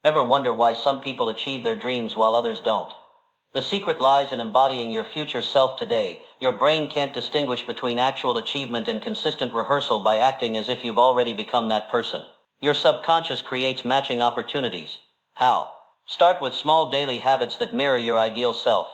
Ever wonder why some people achieve their dreams while others don't? The secret lies in embodying your future self today. Your brain can't distinguish between actual achievement and consistent rehearsal by acting as if you've already become that person. Your subconscious creates matching opportunities. How? Start with small daily habits that mirror your ideal self.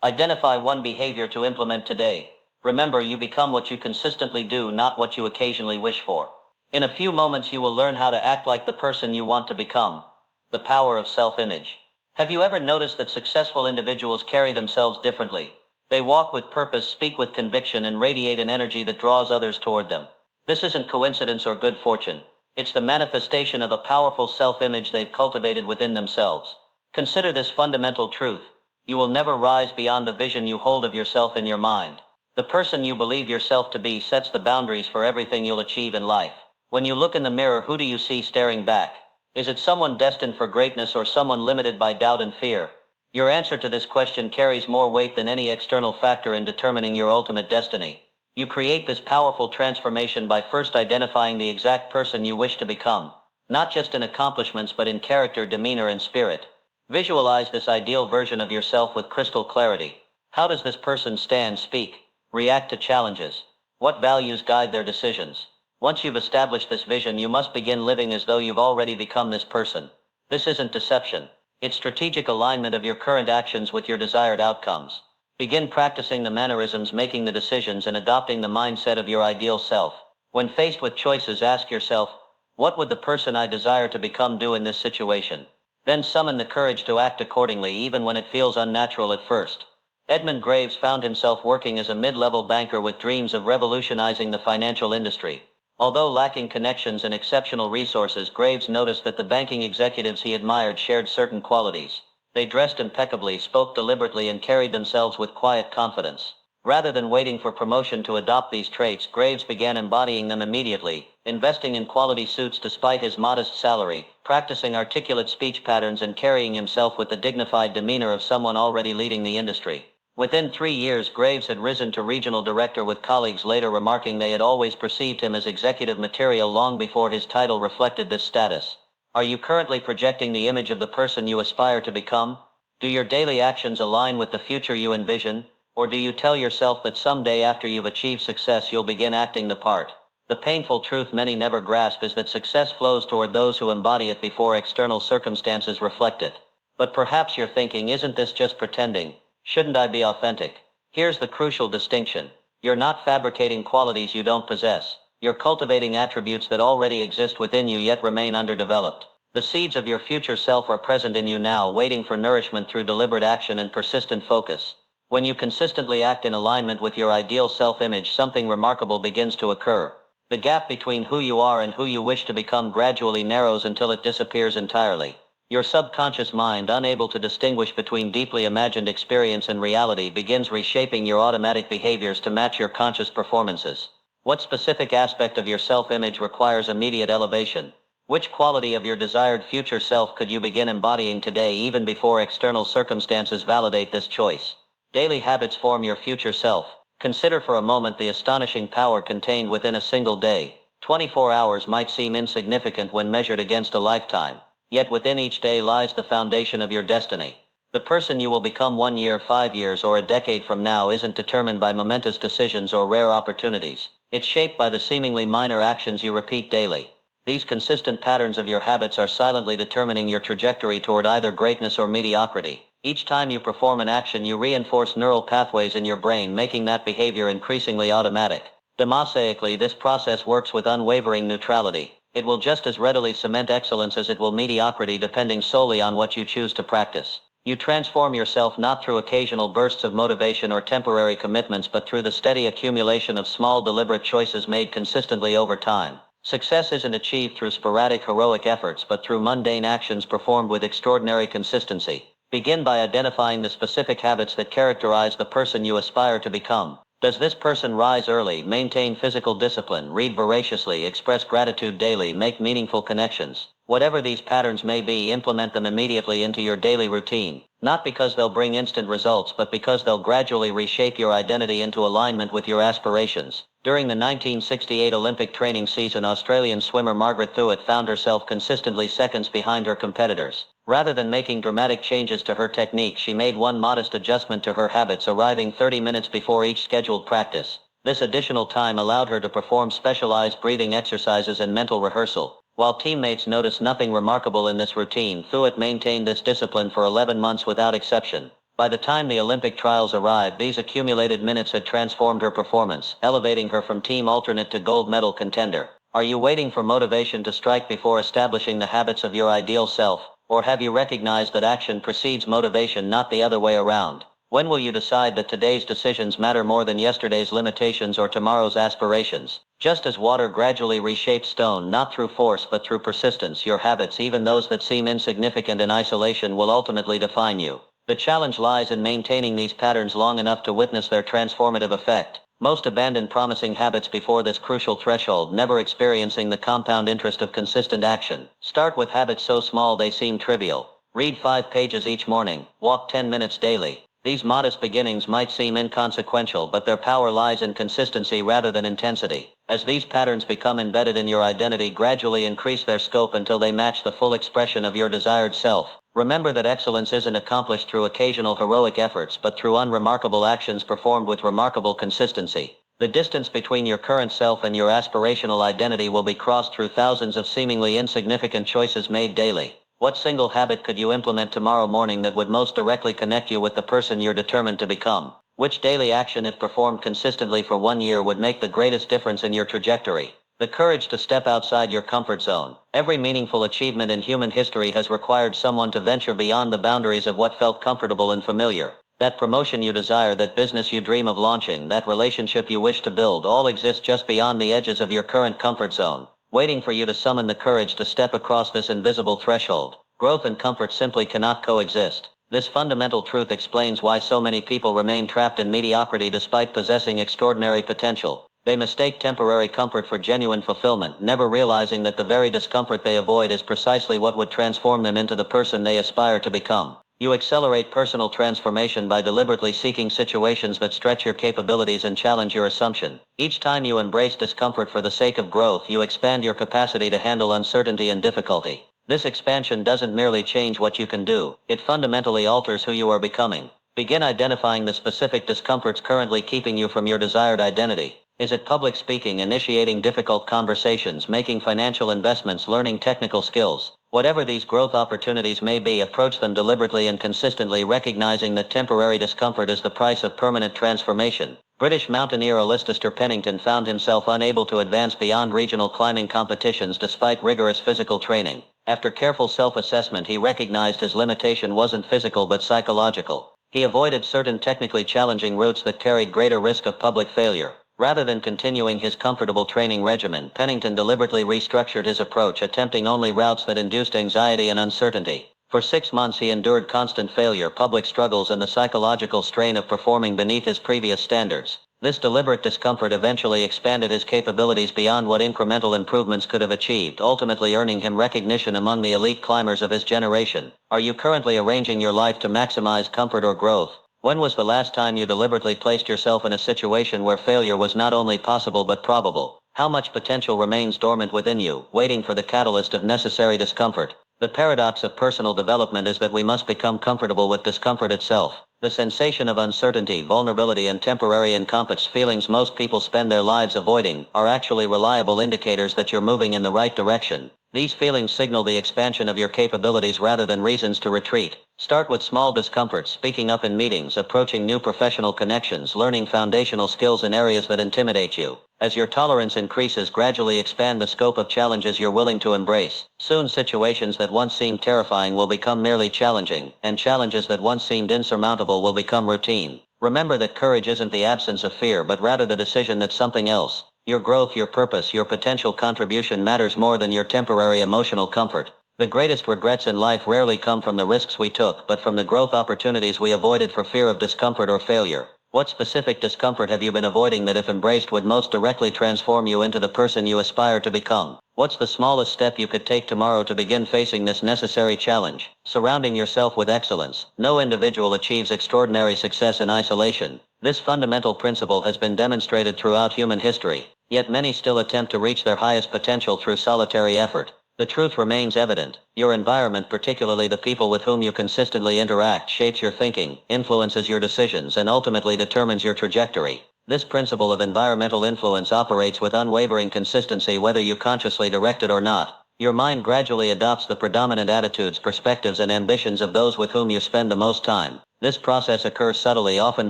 Identify one behavior to implement today. Remember, you become what you consistently do, not what you occasionally wish for. In a few moments, you will learn how to act like the person you want to become. The power of self-image. Have you ever noticed that successful individuals carry themselves differently? They walk with purpose, speak with conviction, and radiate an energy that draws others toward them. This isn't coincidence or good fortune. It's the manifestation of a powerful self-image they've cultivated within themselves. Consider this fundamental truth. You will never rise beyond the vision you hold of yourself in your mind. The person you believe yourself to be sets the boundaries for everything you'll achieve in life. When you look in the mirror, who do you see staring back? Is it someone destined for greatness or someone limited by doubt and fear? Your answer to this question carries more weight than any external factor in determining your ultimate destiny. You create this powerful transformation by first identifying the exact person you wish to become, not just in accomplishments but in character, demeanor, and spirit. Visualize this ideal version of yourself with crystal clarity. How does this person stand, speak, react to challenges? What values guide their decisions? Once you've established this vision, you must begin living as though you've already become this person. This isn't deception. It's strategic alignment of your current actions with your desired outcomes. Begin practicing the mannerisms, making the decisions, and adopting the mindset of your ideal self. When faced with choices, ask yourself, what would the person I desire to become do in this situation? Then summon the courage to act accordingly, even when it feels unnatural at first. Edmund Graves found himself working as a mid-level banker with dreams of revolutionizing the financial industry. Although lacking connections and exceptional resources, Graves noticed that the banking executives he admired shared certain qualities. They dressed impeccably, spoke deliberately, and carried themselves with quiet confidence. Rather than waiting for promotion to adopt these traits, Graves began embodying them immediately, investing in quality suits despite his modest salary, practicing articulate speech patterns, and carrying himself with the dignified demeanor of someone already leading the industry. Within 3 years, Graves had risen to regional director, with colleagues later remarking they had always perceived him as executive material long before his title reflected this status. Are you currently projecting the image of the person you aspire to become? Do your daily actions align with the future you envision? Or do you tell yourself that someday, after you've achieved success, you'll begin acting the part? The painful truth many never grasp is that success flows toward those who embody it before external circumstances reflect it. But perhaps you're thinking, isn't this just pretending? Shouldn't I be authentic? Here's the crucial distinction. You're not fabricating qualities you don't possess. You're cultivating attributes that already exist within you yet remain underdeveloped. The seeds of your future self are present in you now, waiting for nourishment through deliberate action and persistent focus. When you consistently act in alignment with your ideal self-image, something remarkable begins to occur. The gap between who you are and who you wish to become gradually narrows until it disappears entirely. Your subconscious mind, unable to distinguish between deeply imagined experience and reality, begins reshaping your automatic behaviors to match your conscious performances. What specific aspect of your self-image requires immediate elevation? Which quality of your desired future self could you begin embodying today, even before external circumstances validate this choice? Daily habits form your future self. Consider for a moment the astonishing power contained within a single day. 24 hours might seem insignificant when measured against a lifetime. Yet within each day lies the foundation of your destiny. The person you will become 1 year, 5 years, or a decade from now isn't determined by momentous decisions or rare opportunities. It's shaped by the seemingly minor actions you repeat daily. These consistent patterns of your habits are silently determining your trajectory toward either greatness or mediocrity. Each time you perform an action, you reinforce neural pathways in your brain, making that behavior increasingly automatic. Demagoguically, this process works with unwavering neutrality. It will just as readily cement excellence as it will mediocrity, depending solely on what you choose to practice. You transform yourself not through occasional bursts of motivation or temporary commitments, but through the steady accumulation of small, deliberate choices made consistently over time. Success isn't achieved through sporadic heroic efforts, but through mundane actions performed with extraordinary consistency. Begin by identifying the specific habits that characterize the person you aspire to become. Does this person rise early, maintain physical discipline, read voraciously, express gratitude daily, make meaningful connections? Whatever these patterns may be, implement them immediately into your daily routine. Not because they'll bring instant results, but because they'll gradually reshape your identity into alignment with your aspirations. During the 1968 Olympic training season, Australian swimmer Margaret Thuot found herself consistently seconds behind her competitors. Rather than making dramatic changes to her technique, she made one modest adjustment to her habits, arriving 30 minutes before each scheduled practice. This additional time allowed her to perform specialized breathing exercises and mental rehearsal. While teammates noticed nothing remarkable in this routine, Thuot maintained this discipline for 11 months without exception. By the time the Olympic trials arrived, these accumulated minutes had transformed her performance, elevating her from team alternate to gold medal contender. Are you waiting for motivation to strike before establishing the habits of your ideal self? Or have you recognized that action precedes motivation, not the other way around? When will you decide that today's decisions matter more than yesterday's limitations or tomorrow's aspirations? Just as water gradually reshapes stone, not through force but through persistence, your habits, even those that seem insignificant in isolation, will ultimately define you. The challenge lies in maintaining these patterns long enough to witness their transformative effect. Most abandon promising habits before this crucial threshold, never experiencing the compound interest of consistent action. Start with habits so small they seem trivial. Read 5 pages each morning. Walk 10 minutes daily. These modest beginnings might seem inconsequential, but their power lies in consistency rather than intensity. As these patterns become embedded in your identity, gradually increase their scope until they match the full expression of your desired self. Remember that excellence isn't accomplished through occasional heroic efforts, but through unremarkable actions performed with remarkable consistency. The distance between your current self and your aspirational identity will be crossed through thousands of seemingly insignificant choices made daily. What single habit could you implement tomorrow morning that would most directly connect you with the person you're determined to become? Which daily action, if performed consistently for 1 year, would make the greatest difference in your trajectory? The courage to step outside your comfort zone. Every meaningful achievement in human history has required someone to venture beyond the boundaries of what felt comfortable and familiar. That promotion you desire, that business you dream of launching, that relationship you wish to build, all exist just beyond the edges of your current comfort zone, waiting for you to summon the courage to step across this invisible threshold. Growth and comfort simply cannot coexist. This fundamental truth explains why so many people remain trapped in mediocrity despite possessing extraordinary potential. They mistake temporary comfort for genuine fulfillment, never realizing that the very discomfort they avoid is precisely what would transform them into the person they aspire to become. You accelerate personal transformation by deliberately seeking situations that stretch your capabilities and challenge your assumption. Each time you embrace discomfort for the sake of growth, you expand your capacity to handle uncertainty and difficulty. This expansion doesn't merely change what you can do, it fundamentally alters who you are becoming. Begin identifying the specific discomforts currently keeping you from your desired identity. Is it public speaking, initiating difficult conversations, making financial investments, learning technical skills? Whatever these growth opportunities may be, approach them deliberately and consistently, recognizing that temporary discomfort is the price of permanent transformation. British mountaineer Alistair Pennington found himself unable to advance beyond regional climbing competitions despite rigorous physical training. After careful self-assessment, he recognized his limitation wasn't physical but psychological. He avoided certain technically challenging routes that carried greater risk of public failure. Rather than continuing his comfortable training regimen, Pennington deliberately restructured his approach, attempting only routes that induced anxiety and uncertainty. For 6 months he endured constant failure, public struggles, and the psychological strain of performing beneath his previous standards. This deliberate discomfort eventually expanded his capabilities beyond what incremental improvements could have achieved, ultimately earning him recognition among the elite climbers of his generation. Are you currently arranging your life to maximize comfort or growth? When was the last time you deliberately placed yourself in a situation where failure was not only possible but probable? How much potential remains dormant within you, waiting for the catalyst of necessary discomfort? The paradox of personal development is that we must become comfortable with discomfort itself. The sensation of uncertainty, vulnerability, and temporary incompetence, feelings most people spend their lives avoiding, are actually reliable indicators that you're moving in the right direction. These feelings signal the expansion of your capabilities rather than reasons to retreat. Start with small discomforts, speaking up in meetings, approaching new professional connections, learning foundational skills in areas that intimidate you. As your tolerance increases, gradually expand the scope of challenges you're willing to embrace. Soon situations that once seemed terrifying will become merely challenging, and challenges that once seemed insurmountable will become routine. Remember that courage isn't the absence of fear, but rather the decision that something else, your growth, your purpose, your potential contribution, matters more than your temporary emotional comfort. The greatest regrets in life rarely come from the risks we took, but from the growth opportunities we avoided for fear of discomfort or failure. What specific discomfort have you been avoiding that, if embraced, would most directly transform you into the person you aspire to become? What's the smallest step you could take tomorrow to begin facing this necessary challenge? Surrounding yourself with excellence. No individual achieves extraordinary success in isolation. This fundamental principle has been demonstrated throughout human history, yet many still attempt to reach their highest potential through solitary effort. The truth remains evident. Your environment, particularly the people with whom you consistently interact, shapes your thinking, influences your decisions, and ultimately determines your trajectory. This principle of environmental influence operates with unwavering consistency whether you consciously direct it or not. Your mind gradually adopts the predominant attitudes, perspectives, and ambitions of those with whom you spend the most time. This process occurs subtly, often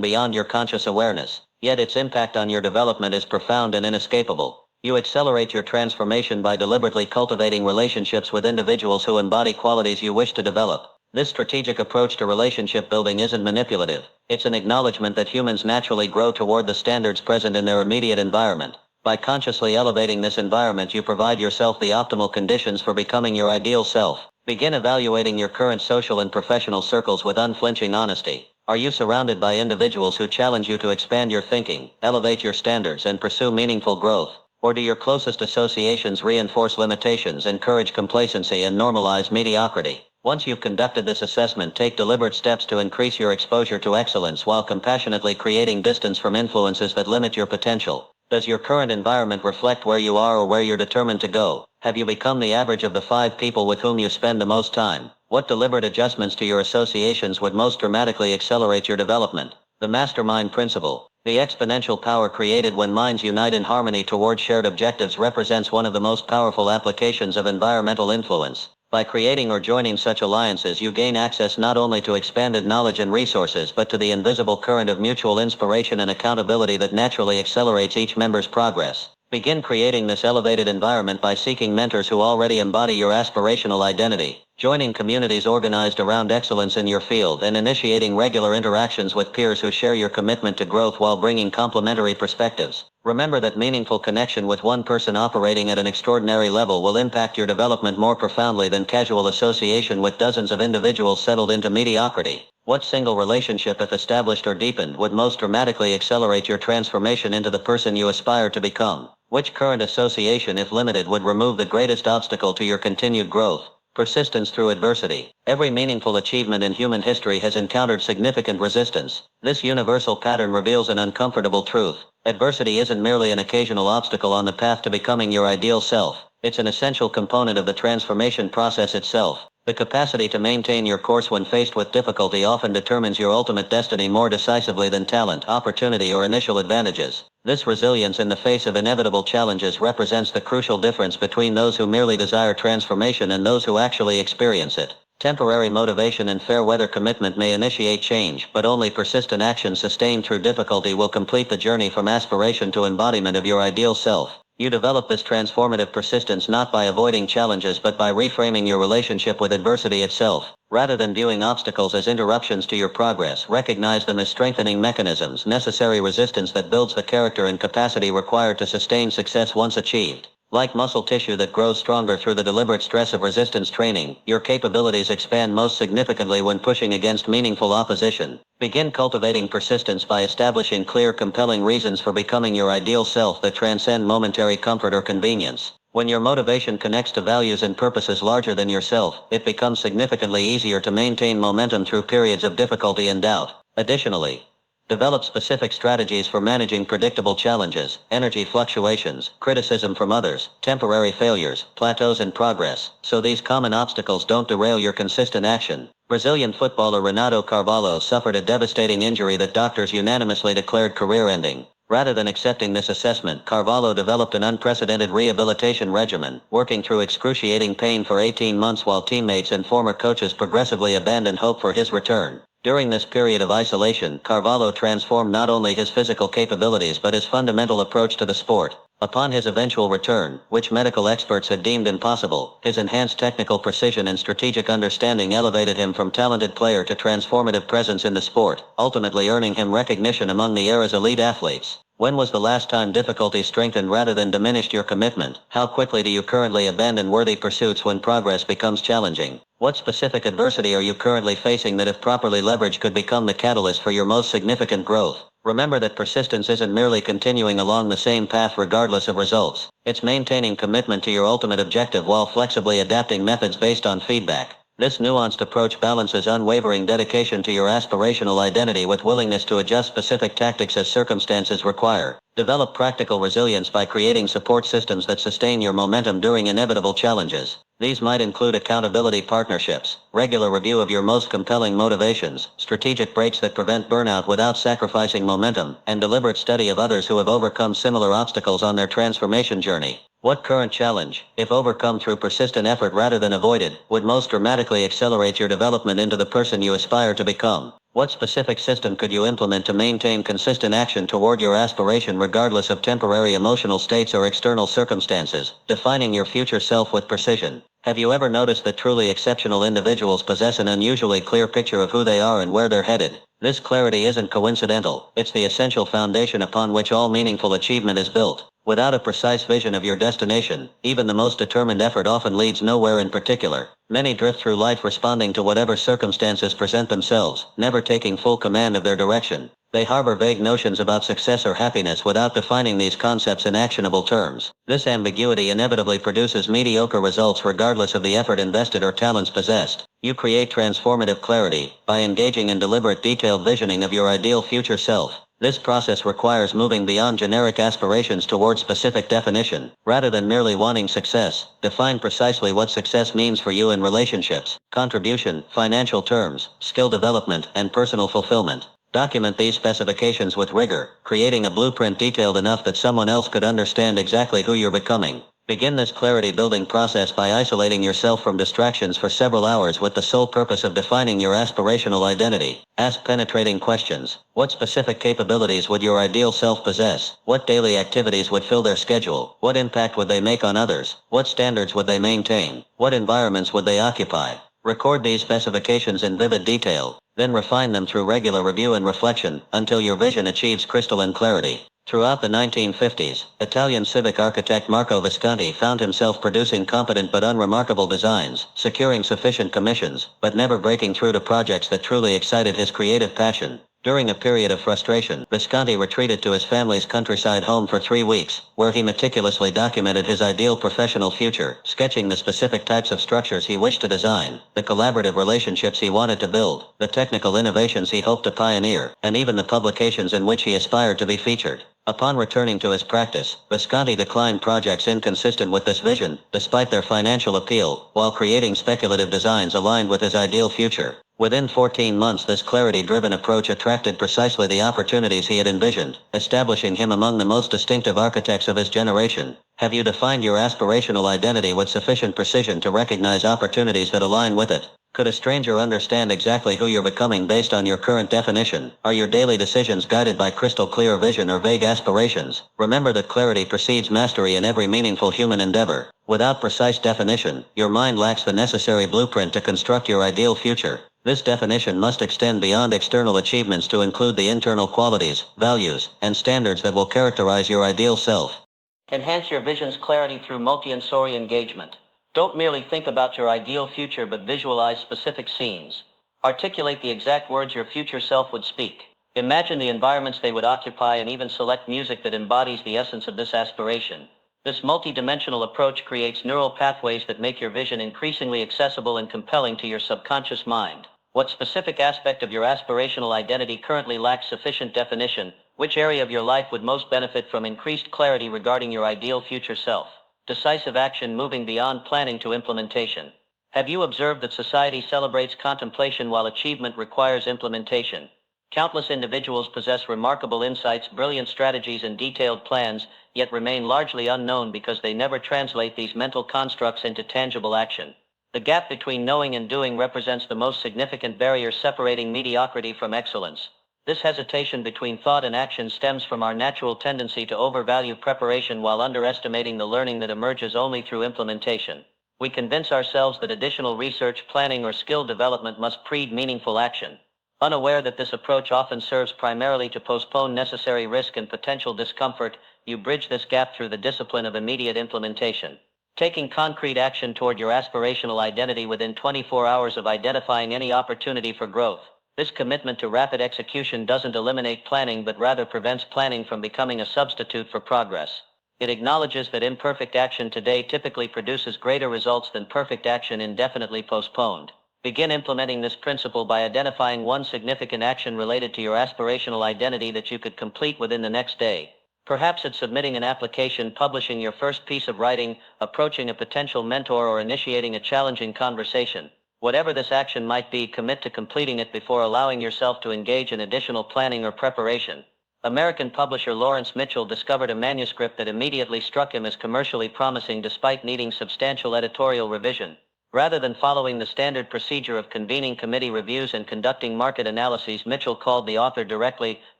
beyond your conscious awareness, yet its impact on your development is profound and inescapable. You accelerate your transformation by deliberately cultivating relationships with individuals who embody qualities you wish to develop. This strategic approach to relationship building isn't manipulative. It's an acknowledgement that humans naturally grow toward the standards present in their immediate environment. By consciously elevating this environment, you provide yourself the optimal conditions for becoming your ideal self. Begin evaluating your current social and professional circles with unflinching honesty. Are you surrounded by individuals who challenge you to expand your thinking, elevate your standards, and pursue meaningful growth? Or do your closest associations reinforce limitations, encourage complacency, and normalize mediocrity? Once you've conducted this assessment, take deliberate steps to increase your exposure to excellence while compassionately creating distance from influences that limit your potential. Does your current environment reflect where you are or where you're determined to go? Have you become the average of the 5 people with whom you spend the most time? What deliberate adjustments to your associations would most dramatically accelerate your development? The mastermind principle. The exponential power created when minds unite in harmony toward shared objectives represents one of the most powerful applications of environmental influence. By creating or joining such alliances, you gain access not only to expanded knowledge and resources, but to the invisible current of mutual inspiration and accountability that naturally accelerates each member's progress. Begin creating this elevated environment by seeking mentors who already embody your aspirational identity, joining communities organized around excellence in your field, and initiating regular interactions with peers who share your commitment to growth while bringing complementary perspectives. Remember that meaningful connection with one person operating at an extraordinary level will impact your development more profoundly than casual association with dozens of individuals settled into mediocrity. What single relationship, if established or deepened, would most dramatically accelerate your transformation into the person you aspire to become? Which current association, if limited, would remove the greatest obstacle to your continued growth? Persistence through adversity. Every meaningful achievement in human history has encountered significant resistance. This universal pattern reveals an uncomfortable truth. Adversity isn't merely an occasional obstacle on the path to becoming your ideal self. It's an essential component of the transformation process itself. The capacity to maintain your course when faced with difficulty often determines your ultimate destiny more decisively than talent, opportunity, or initial advantages. This resilience in the face of inevitable challenges represents the crucial difference between those who merely desire transformation and those who actually experience it. Temporary motivation and fair-weather commitment may initiate change, but only persistent action sustained through difficulty will complete the journey from aspiration to embodiment of your ideal self. You develop this transformative persistence not by avoiding challenges but by reframing your relationship with adversity itself. Rather than viewing obstacles as interruptions to your progress, recognize them as strengthening mechanisms, necessary resistance that builds the character and capacity required to sustain success once achieved. Like muscle tissue that grows stronger through the deliberate stress of resistance training, your capabilities expand most significantly when pushing against meaningful opposition. Begin cultivating persistence by establishing clear, compelling reasons for becoming your ideal self that transcend momentary comfort or convenience. When your motivation connects to values and purposes larger than yourself, it becomes significantly easier to maintain momentum through periods of difficulty and doubt. Additionally, develop specific strategies for managing predictable challenges, energy fluctuations, criticism from others, temporary failures, plateaus in progress, so these common obstacles don't derail your consistent action. Brazilian footballer Renato Carvalho suffered a devastating injury that doctors unanimously declared career-ending. Rather than accepting this assessment, Carvalho developed an unprecedented rehabilitation regimen, working through excruciating pain for 18 months while teammates and former coaches progressively abandoned hope for his return. During this period of isolation, Carvalho transformed not only his physical capabilities but his fundamental approach to the sport. Upon his eventual return, which medical experts had deemed impossible, his enhanced technical precision and strategic understanding elevated him from talented player to transformative presence in the sport, ultimately earning him recognition among the era's elite athletes. When was the last time difficulty strengthened rather than diminished your commitment? How quickly do you currently abandon worthy pursuits when progress becomes challenging? What specific adversity are you currently facing that, if properly leveraged, could become the catalyst for your most significant growth? Remember that persistence isn't merely continuing along the same path regardless of results. It's maintaining commitment to your ultimate objective while flexibly adapting methods based on feedback. This nuanced approach balances unwavering dedication to your aspirational identity with willingness to adjust specific tactics as circumstances require. Develop practical resilience by creating support systems that sustain your momentum during inevitable challenges. These might include accountability partnerships, regular review of your most compelling motivations, strategic breaks that prevent burnout without sacrificing momentum, and deliberate study of others who have overcome similar obstacles on their transformation journey. What current challenge, if overcome through persistent effort rather than avoided, would most dramatically accelerate your development into the person you aspire to become? What specific system could you implement to maintain consistent action toward your aspiration regardless of temporary emotional states or external circumstances, defining your future self with precision? Have you ever noticed that truly exceptional individuals possess an unusually clear picture of who they are and where they're headed? This clarity isn't coincidental, it's the essential foundation upon which all meaningful achievement is built. Without a precise vision of your destination, even the most determined effort often leads nowhere in particular. Many drift through life responding to whatever circumstances present themselves, never taking full command of their direction. They harbor vague notions about success or happiness without defining these concepts in actionable terms. This ambiguity inevitably produces mediocre results regardless of the effort invested or talents possessed. You create transformative clarity by engaging in deliberate detailed visioning of your ideal future self. This process requires moving beyond generic aspirations toward specific definition. Rather than merely wanting success, define precisely what success means for you in relationships, contribution, financial terms, skill development, and personal fulfillment. Document these specifications with rigor, creating a blueprint detailed enough that someone else could understand exactly who you're becoming. Begin this clarity-building process by isolating yourself from distractions for several hours with the sole purpose of defining your aspirational identity. Ask penetrating questions. What specific capabilities would your ideal self possess? What daily activities would fill their schedule? What impact would they make on others? What standards would they maintain? What environments would they occupy? Record these specifications in vivid detail, then refine them through regular review and reflection until your vision achieves crystalline clarity. Throughout the 1950s, Italian civic architect Marco Visconti found himself producing competent but unremarkable designs, securing sufficient commissions, but never breaking through to projects that truly excited his creative passion. During a period of frustration, Visconti retreated to his family's countryside home for 3 weeks, where he meticulously documented his ideal professional future, sketching the specific types of structures he wished to design, the collaborative relationships he wanted to build, the technical innovations he hoped to pioneer, and even the publications in which he aspired to be featured. Upon returning to his practice, Visconti declined projects inconsistent with this vision, despite their financial appeal, while creating speculative designs aligned with his ideal future. Within 14 months, this clarity-driven approach attracted precisely the opportunities he had envisioned, establishing him among the most distinctive architects of his generation. Have you defined your aspirational identity with sufficient precision to recognize opportunities that align with it? Could a stranger understand exactly who you're becoming based on your current definition? Are your daily decisions guided by crystal clear vision or vague aspirations? Remember that clarity precedes mastery in every meaningful human endeavor. Without precise definition, your mind lacks the necessary blueprint to construct your ideal future. This definition must extend beyond external achievements to include the internal qualities, values, and standards that will characterize your ideal self. Enhance your vision's clarity through multi-sensory engagement. Don't merely think about your ideal future but visualize specific scenes. Articulate the exact words your future self would speak. Imagine the environments they would occupy and even select music that embodies the essence of this aspiration. This multi-dimensional approach creates neural pathways that make your vision increasingly accessible and compelling to your subconscious mind. What specific aspect of your aspirational identity currently lacks sufficient definition? Which area of your life would most benefit from increased clarity regarding your ideal future self? Decisive action moving beyond planning to implementation. Have you observed that society celebrates contemplation while achievement requires implementation? Countless individuals possess remarkable insights, brilliant strategies, and detailed plans, yet remain largely unknown because they never translate these mental constructs into tangible action. The gap between knowing and doing represents the most significant barrier separating mediocrity from excellence. This hesitation between thought and action stems from our natural tendency to overvalue preparation while underestimating the learning that emerges only through implementation. We convince ourselves that additional research, planning, or skill development must precede meaningful action. Unaware that this approach often serves primarily to postpone necessary risk and potential discomfort, you bridge this gap through the discipline of immediate implementation. Taking concrete action toward your aspirational identity within 24 hours of identifying any opportunity for growth. This commitment to rapid execution doesn't eliminate planning but rather prevents planning from becoming a substitute for progress. It acknowledges that imperfect action today typically produces greater results than perfect action indefinitely postponed. Begin implementing this principle by identifying one significant action related to your aspirational identity that you could complete within the next day. Perhaps it's submitting an application, publishing your first piece of writing, approaching a potential mentor, or initiating a challenging conversation. Whatever this action might be, commit to completing it before allowing yourself to engage in additional planning or preparation. American publisher Lawrence Mitchell discovered a manuscript that immediately struck him as commercially promising despite needing substantial editorial revision. Rather than following the standard procedure of convening committee reviews and conducting market analyses, Mitchell called the author directly,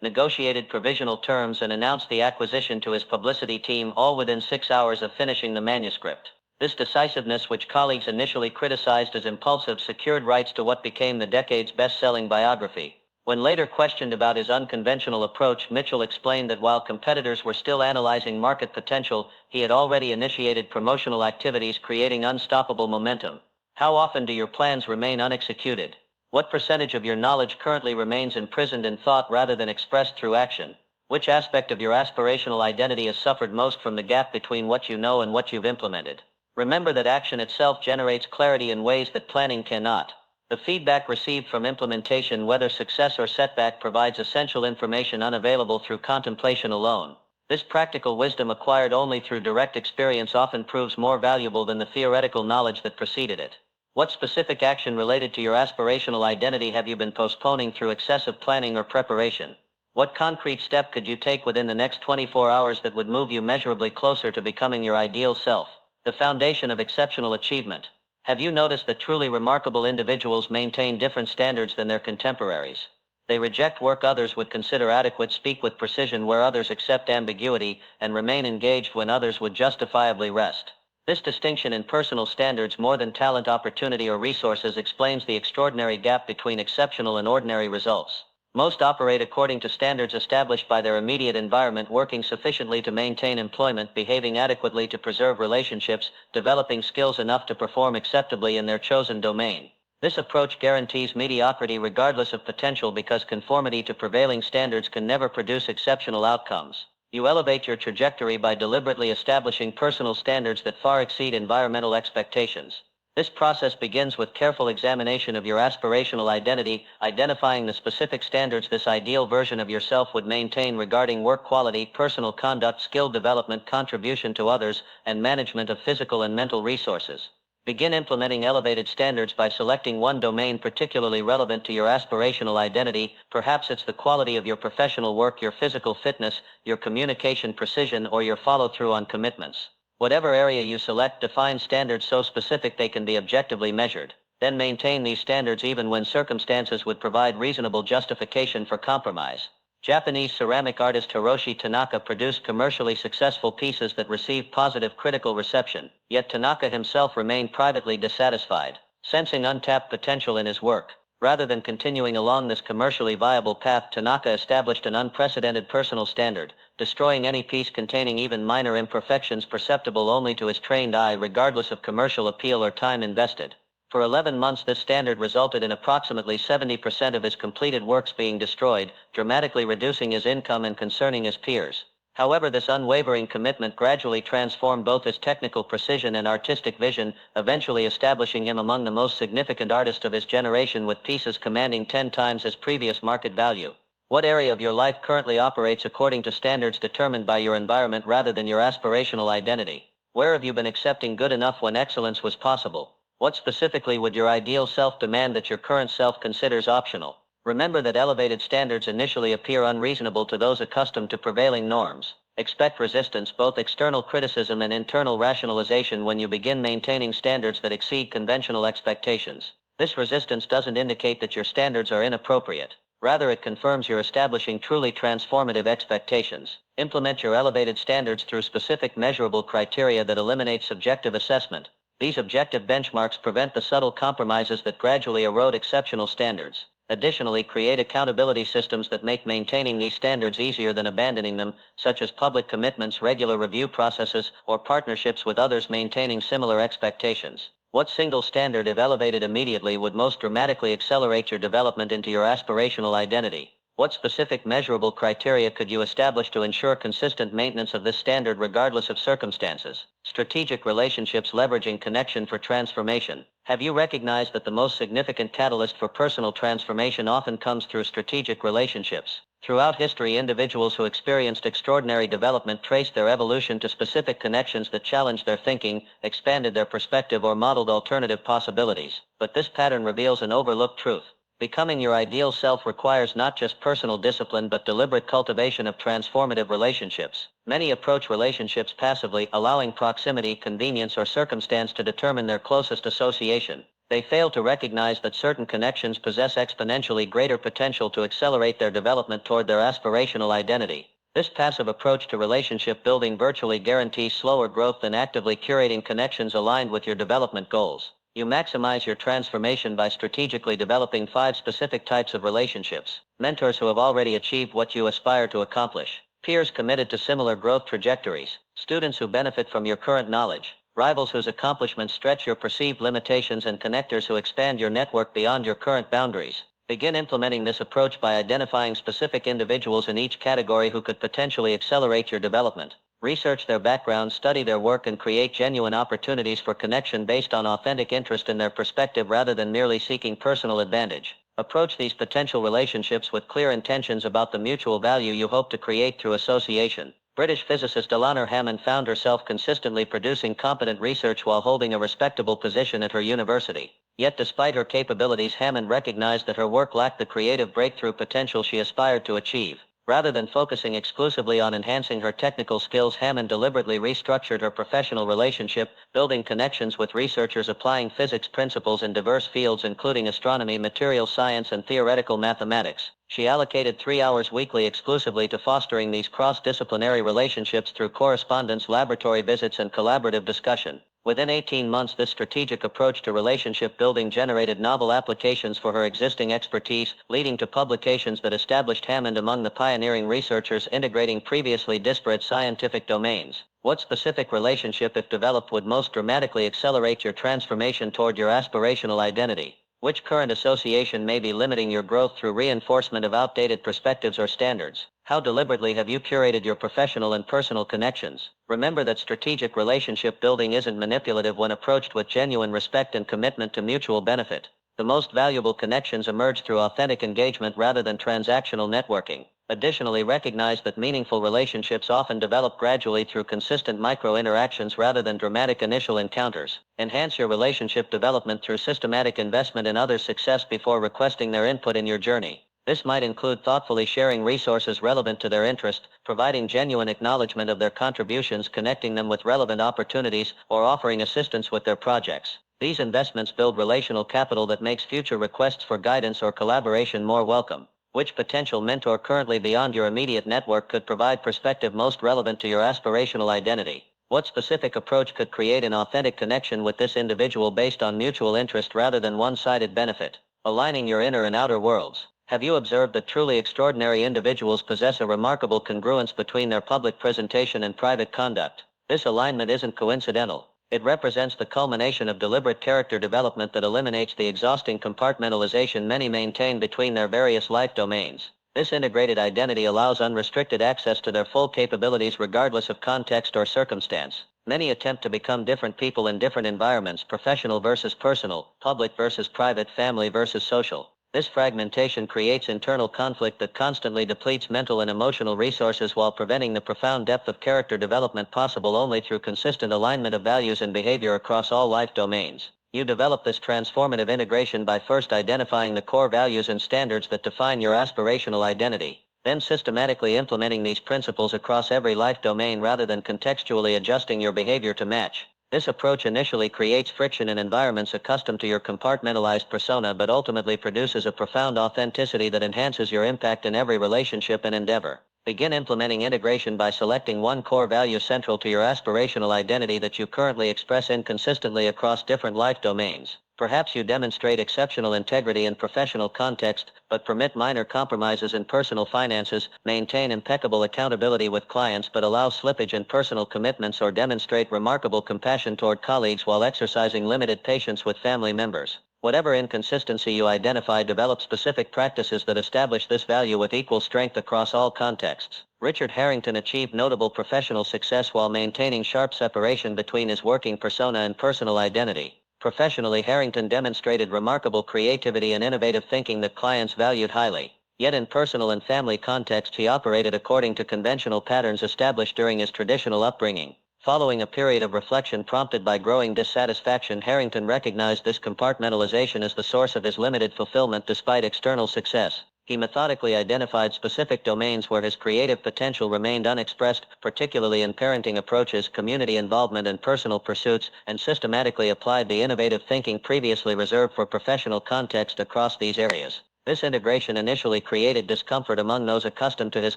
negotiated provisional terms, and announced the acquisition to his publicity team, all within 6 hours of finishing the manuscript. This decisiveness, which colleagues initially criticized as impulsive, secured rights to what became the decade's best-selling biography. When later questioned about his unconventional approach, Mitchell explained that while competitors were still analyzing market potential, he had already initiated promotional activities, creating unstoppable momentum. How often do your plans remain unexecuted? What percentage of your knowledge currently remains imprisoned in thought rather than expressed through action? Which aspect of your aspirational identity has suffered most from the gap between what you know and what you've implemented? Remember that action itself generates clarity in ways that planning cannot. The feedback received from implementation, whether success or setback, provides essential information unavailable through contemplation alone. This practical wisdom, acquired only through direct experience, often proves more valuable than the theoretical knowledge that preceded it. What specific action related to your aspirational identity have you been postponing through excessive planning or preparation? What concrete step could you take within the next 24 hours that would move you measurably closer to becoming your ideal self? The foundation of exceptional achievement. Have you noticed that truly remarkable individuals maintain different standards than their contemporaries? They reject work others would consider adequate, speak with precision where others accept ambiguity, and remain engaged when others would justifiably rest. This distinction in personal standards, more than talent, opportunity, or resources, explains the extraordinary gap between exceptional and ordinary results. Most operate according to standards established by their immediate environment, working sufficiently to maintain employment, behaving adequately to preserve relationships, developing skills enough to perform acceptably in their chosen domain. This approach guarantees mediocrity regardless of potential, because conformity to prevailing standards can never produce exceptional outcomes. You elevate your trajectory by deliberately establishing personal standards that far exceed environmental expectations. This process begins with careful examination of your aspirational identity, identifying the specific standards this ideal version of yourself would maintain regarding work quality, personal conduct, skill development, contribution to others, and management of physical and mental resources. Begin implementing elevated standards by selecting one domain particularly relevant to your aspirational identity. Perhaps it's the quality of your professional work, your physical fitness, your communication precision, or your follow-through on commitments. Whatever area you select, define standards so specific they can be objectively measured. Then maintain these standards even when circumstances would provide reasonable justification for compromise. Japanese ceramic artist Hiroshi Tanaka produced commercially successful pieces that received positive critical reception, yet Tanaka himself remained privately dissatisfied, sensing untapped potential in his work. Rather than continuing along this commercially viable path, Tanaka established an unprecedented personal standard, destroying any piece containing even minor imperfections perceptible only to his trained eye, regardless of commercial appeal or time invested. For 11 months, this standard resulted in approximately 70% of his completed works being destroyed, dramatically reducing his income and concerning his peers. However, this unwavering commitment gradually transformed both his technical precision and artistic vision, eventually establishing him among the most significant artists of his generation, with pieces commanding 10 times his previous market value. What area of your life currently operates according to standards determined by your environment rather than your aspirational identity? Where have you been accepting good enough when excellence was possible? What specifically would your ideal self demand that your current self considers optional? Remember that elevated standards initially appear unreasonable to those accustomed to prevailing norms. Expect resistance, both external criticism and internal rationalization, when you begin maintaining standards that exceed conventional expectations. This resistance doesn't indicate that your standards are inappropriate. Rather, it confirms you're establishing truly transformative expectations. Implement your elevated standards through specific measurable criteria that eliminate subjective assessment. These objective benchmarks prevent the subtle compromises that gradually erode exceptional standards. Additionally, create accountability systems that make maintaining these standards easier than abandoning them, such as public commitments, regular review processes, or partnerships with others maintaining similar expectations. What single standard, if elevated immediately, would most dramatically accelerate your development into your aspirational identity? What specific measurable criteria could you establish to ensure consistent maintenance of this standard regardless of circumstances? Strategic relationships leveraging connection for transformation. Have you recognized that the most significant catalyst for personal transformation often comes through strategic relationships? Throughout history, individuals who experienced extraordinary development traced their evolution to specific connections that challenged their thinking, expanded their perspective, or modeled alternative possibilities. But this pattern reveals an overlooked truth. Becoming your ideal self requires not just personal discipline but deliberate cultivation of transformative relationships. Many approach relationships passively, allowing proximity, convenience, or circumstance to determine their closest association. They fail to recognize that certain connections possess exponentially greater potential to accelerate their development toward their aspirational identity. This passive approach to relationship building virtually guarantees slower growth than actively curating connections aligned with your development goals. You maximize your transformation by strategically developing 5 specific types of relationships. Mentors who have already achieved what you aspire to accomplish. Peers committed to similar growth trajectories. Students who benefit from your current knowledge. Rivals whose accomplishments stretch your perceived limitations, and connectors who expand your network beyond your current boundaries. Begin implementing this approach by identifying specific individuals in each category who could potentially accelerate your development. Research their background, study their work, and create genuine opportunities for connection based on authentic interest in their perspective rather than merely seeking personal advantage. Approach these potential relationships with clear intentions about the mutual value you hope to create through association. British physicist Eleanor Hammond found herself consistently producing competent research while holding a respectable position at her university. Yet despite her capabilities, Hammond recognized that her work lacked the creative breakthrough potential she aspired to achieve. Rather than focusing exclusively on enhancing her technical skills, Hammond deliberately restructured her professional relationship, building connections with researchers applying physics principles in diverse fields including astronomy, material science, and theoretical mathematics. She allocated 3 hours weekly exclusively to fostering these cross-disciplinary relationships through correspondence, laboratory visits, and collaborative discussion. Within 18 months, this strategic approach to relationship building generated novel applications for her existing expertise, leading to publications that established Hammond among the pioneering researchers integrating previously disparate scientific domains. What specific relationship, if developed, would most dramatically accelerate your transformation toward your aspirational identity? Which current association may be limiting your growth through reinforcement of outdated perspectives or standards? How deliberately have you curated your professional and personal connections? Remember that strategic relationship building isn't manipulative when approached with genuine respect and commitment to mutual benefit. The most valuable connections emerge through authentic engagement rather than transactional networking. Additionally, recognize that meaningful relationships often develop gradually through consistent micro-interactions rather than dramatic initial encounters. Enhance your relationship development through systematic investment in others' success before requesting their input in your journey. This might include thoughtfully sharing resources relevant to their interest, providing genuine acknowledgement of their contributions, connecting them with relevant opportunities, or offering assistance with their projects. These investments build relational capital that makes future requests for guidance or collaboration more welcome. Which potential mentor currently beyond your immediate network could provide perspective most relevant to your aspirational identity? What specific approach could create an authentic connection with this individual based on mutual interest rather than one-sided benefit? Aligning your inner and outer worlds. Have you observed that truly extraordinary individuals possess a remarkable congruence between their public presentation and private conduct? This alignment isn't coincidental. It represents the culmination of deliberate character development that eliminates the exhausting compartmentalization many maintain between their various life domains. This integrated identity allows unrestricted access to their full capabilities regardless of context or circumstance. Many attempt to become different people in different environments: professional versus personal, public versus private, family versus social. This fragmentation creates internal conflict that constantly depletes mental and emotional resources while preventing the profound depth of character development possible only through consistent alignment of values and behavior across all life domains. You develop this transformative integration by first identifying the core values and standards that define your aspirational identity, then systematically implementing these principles across every life domain rather than contextually adjusting your behavior to match. This approach initially creates friction in environments accustomed to your compartmentalized persona, but ultimately produces a profound authenticity that enhances your impact in every relationship and endeavor. Begin implementing integration by selecting one core value central to your aspirational identity that you currently express inconsistently across different life domains. Perhaps you demonstrate exceptional integrity in professional context, but permit minor compromises in personal finances, maintain impeccable accountability with clients but allow slippage in personal commitments, or demonstrate remarkable compassion toward colleagues while exercising limited patience with family members. Whatever inconsistency you identify, develop specific practices that establish this value with equal strength across all contexts. Richard Harrington achieved notable professional success while maintaining sharp separation between his working persona and personal identity. Professionally, Harrington demonstrated remarkable creativity and innovative thinking that clients valued highly. Yet in personal and family contexts, he operated according to conventional patterns established during his traditional upbringing. Following a period of reflection prompted by growing dissatisfaction, Harrington recognized this compartmentalization as the source of his limited fulfillment despite external success. He methodically identified specific domains where his creative potential remained unexpressed, particularly in parenting approaches, community involvement, and personal pursuits, and systematically applied the innovative thinking previously reserved for professional context across these areas. This integration initially created discomfort among those accustomed to his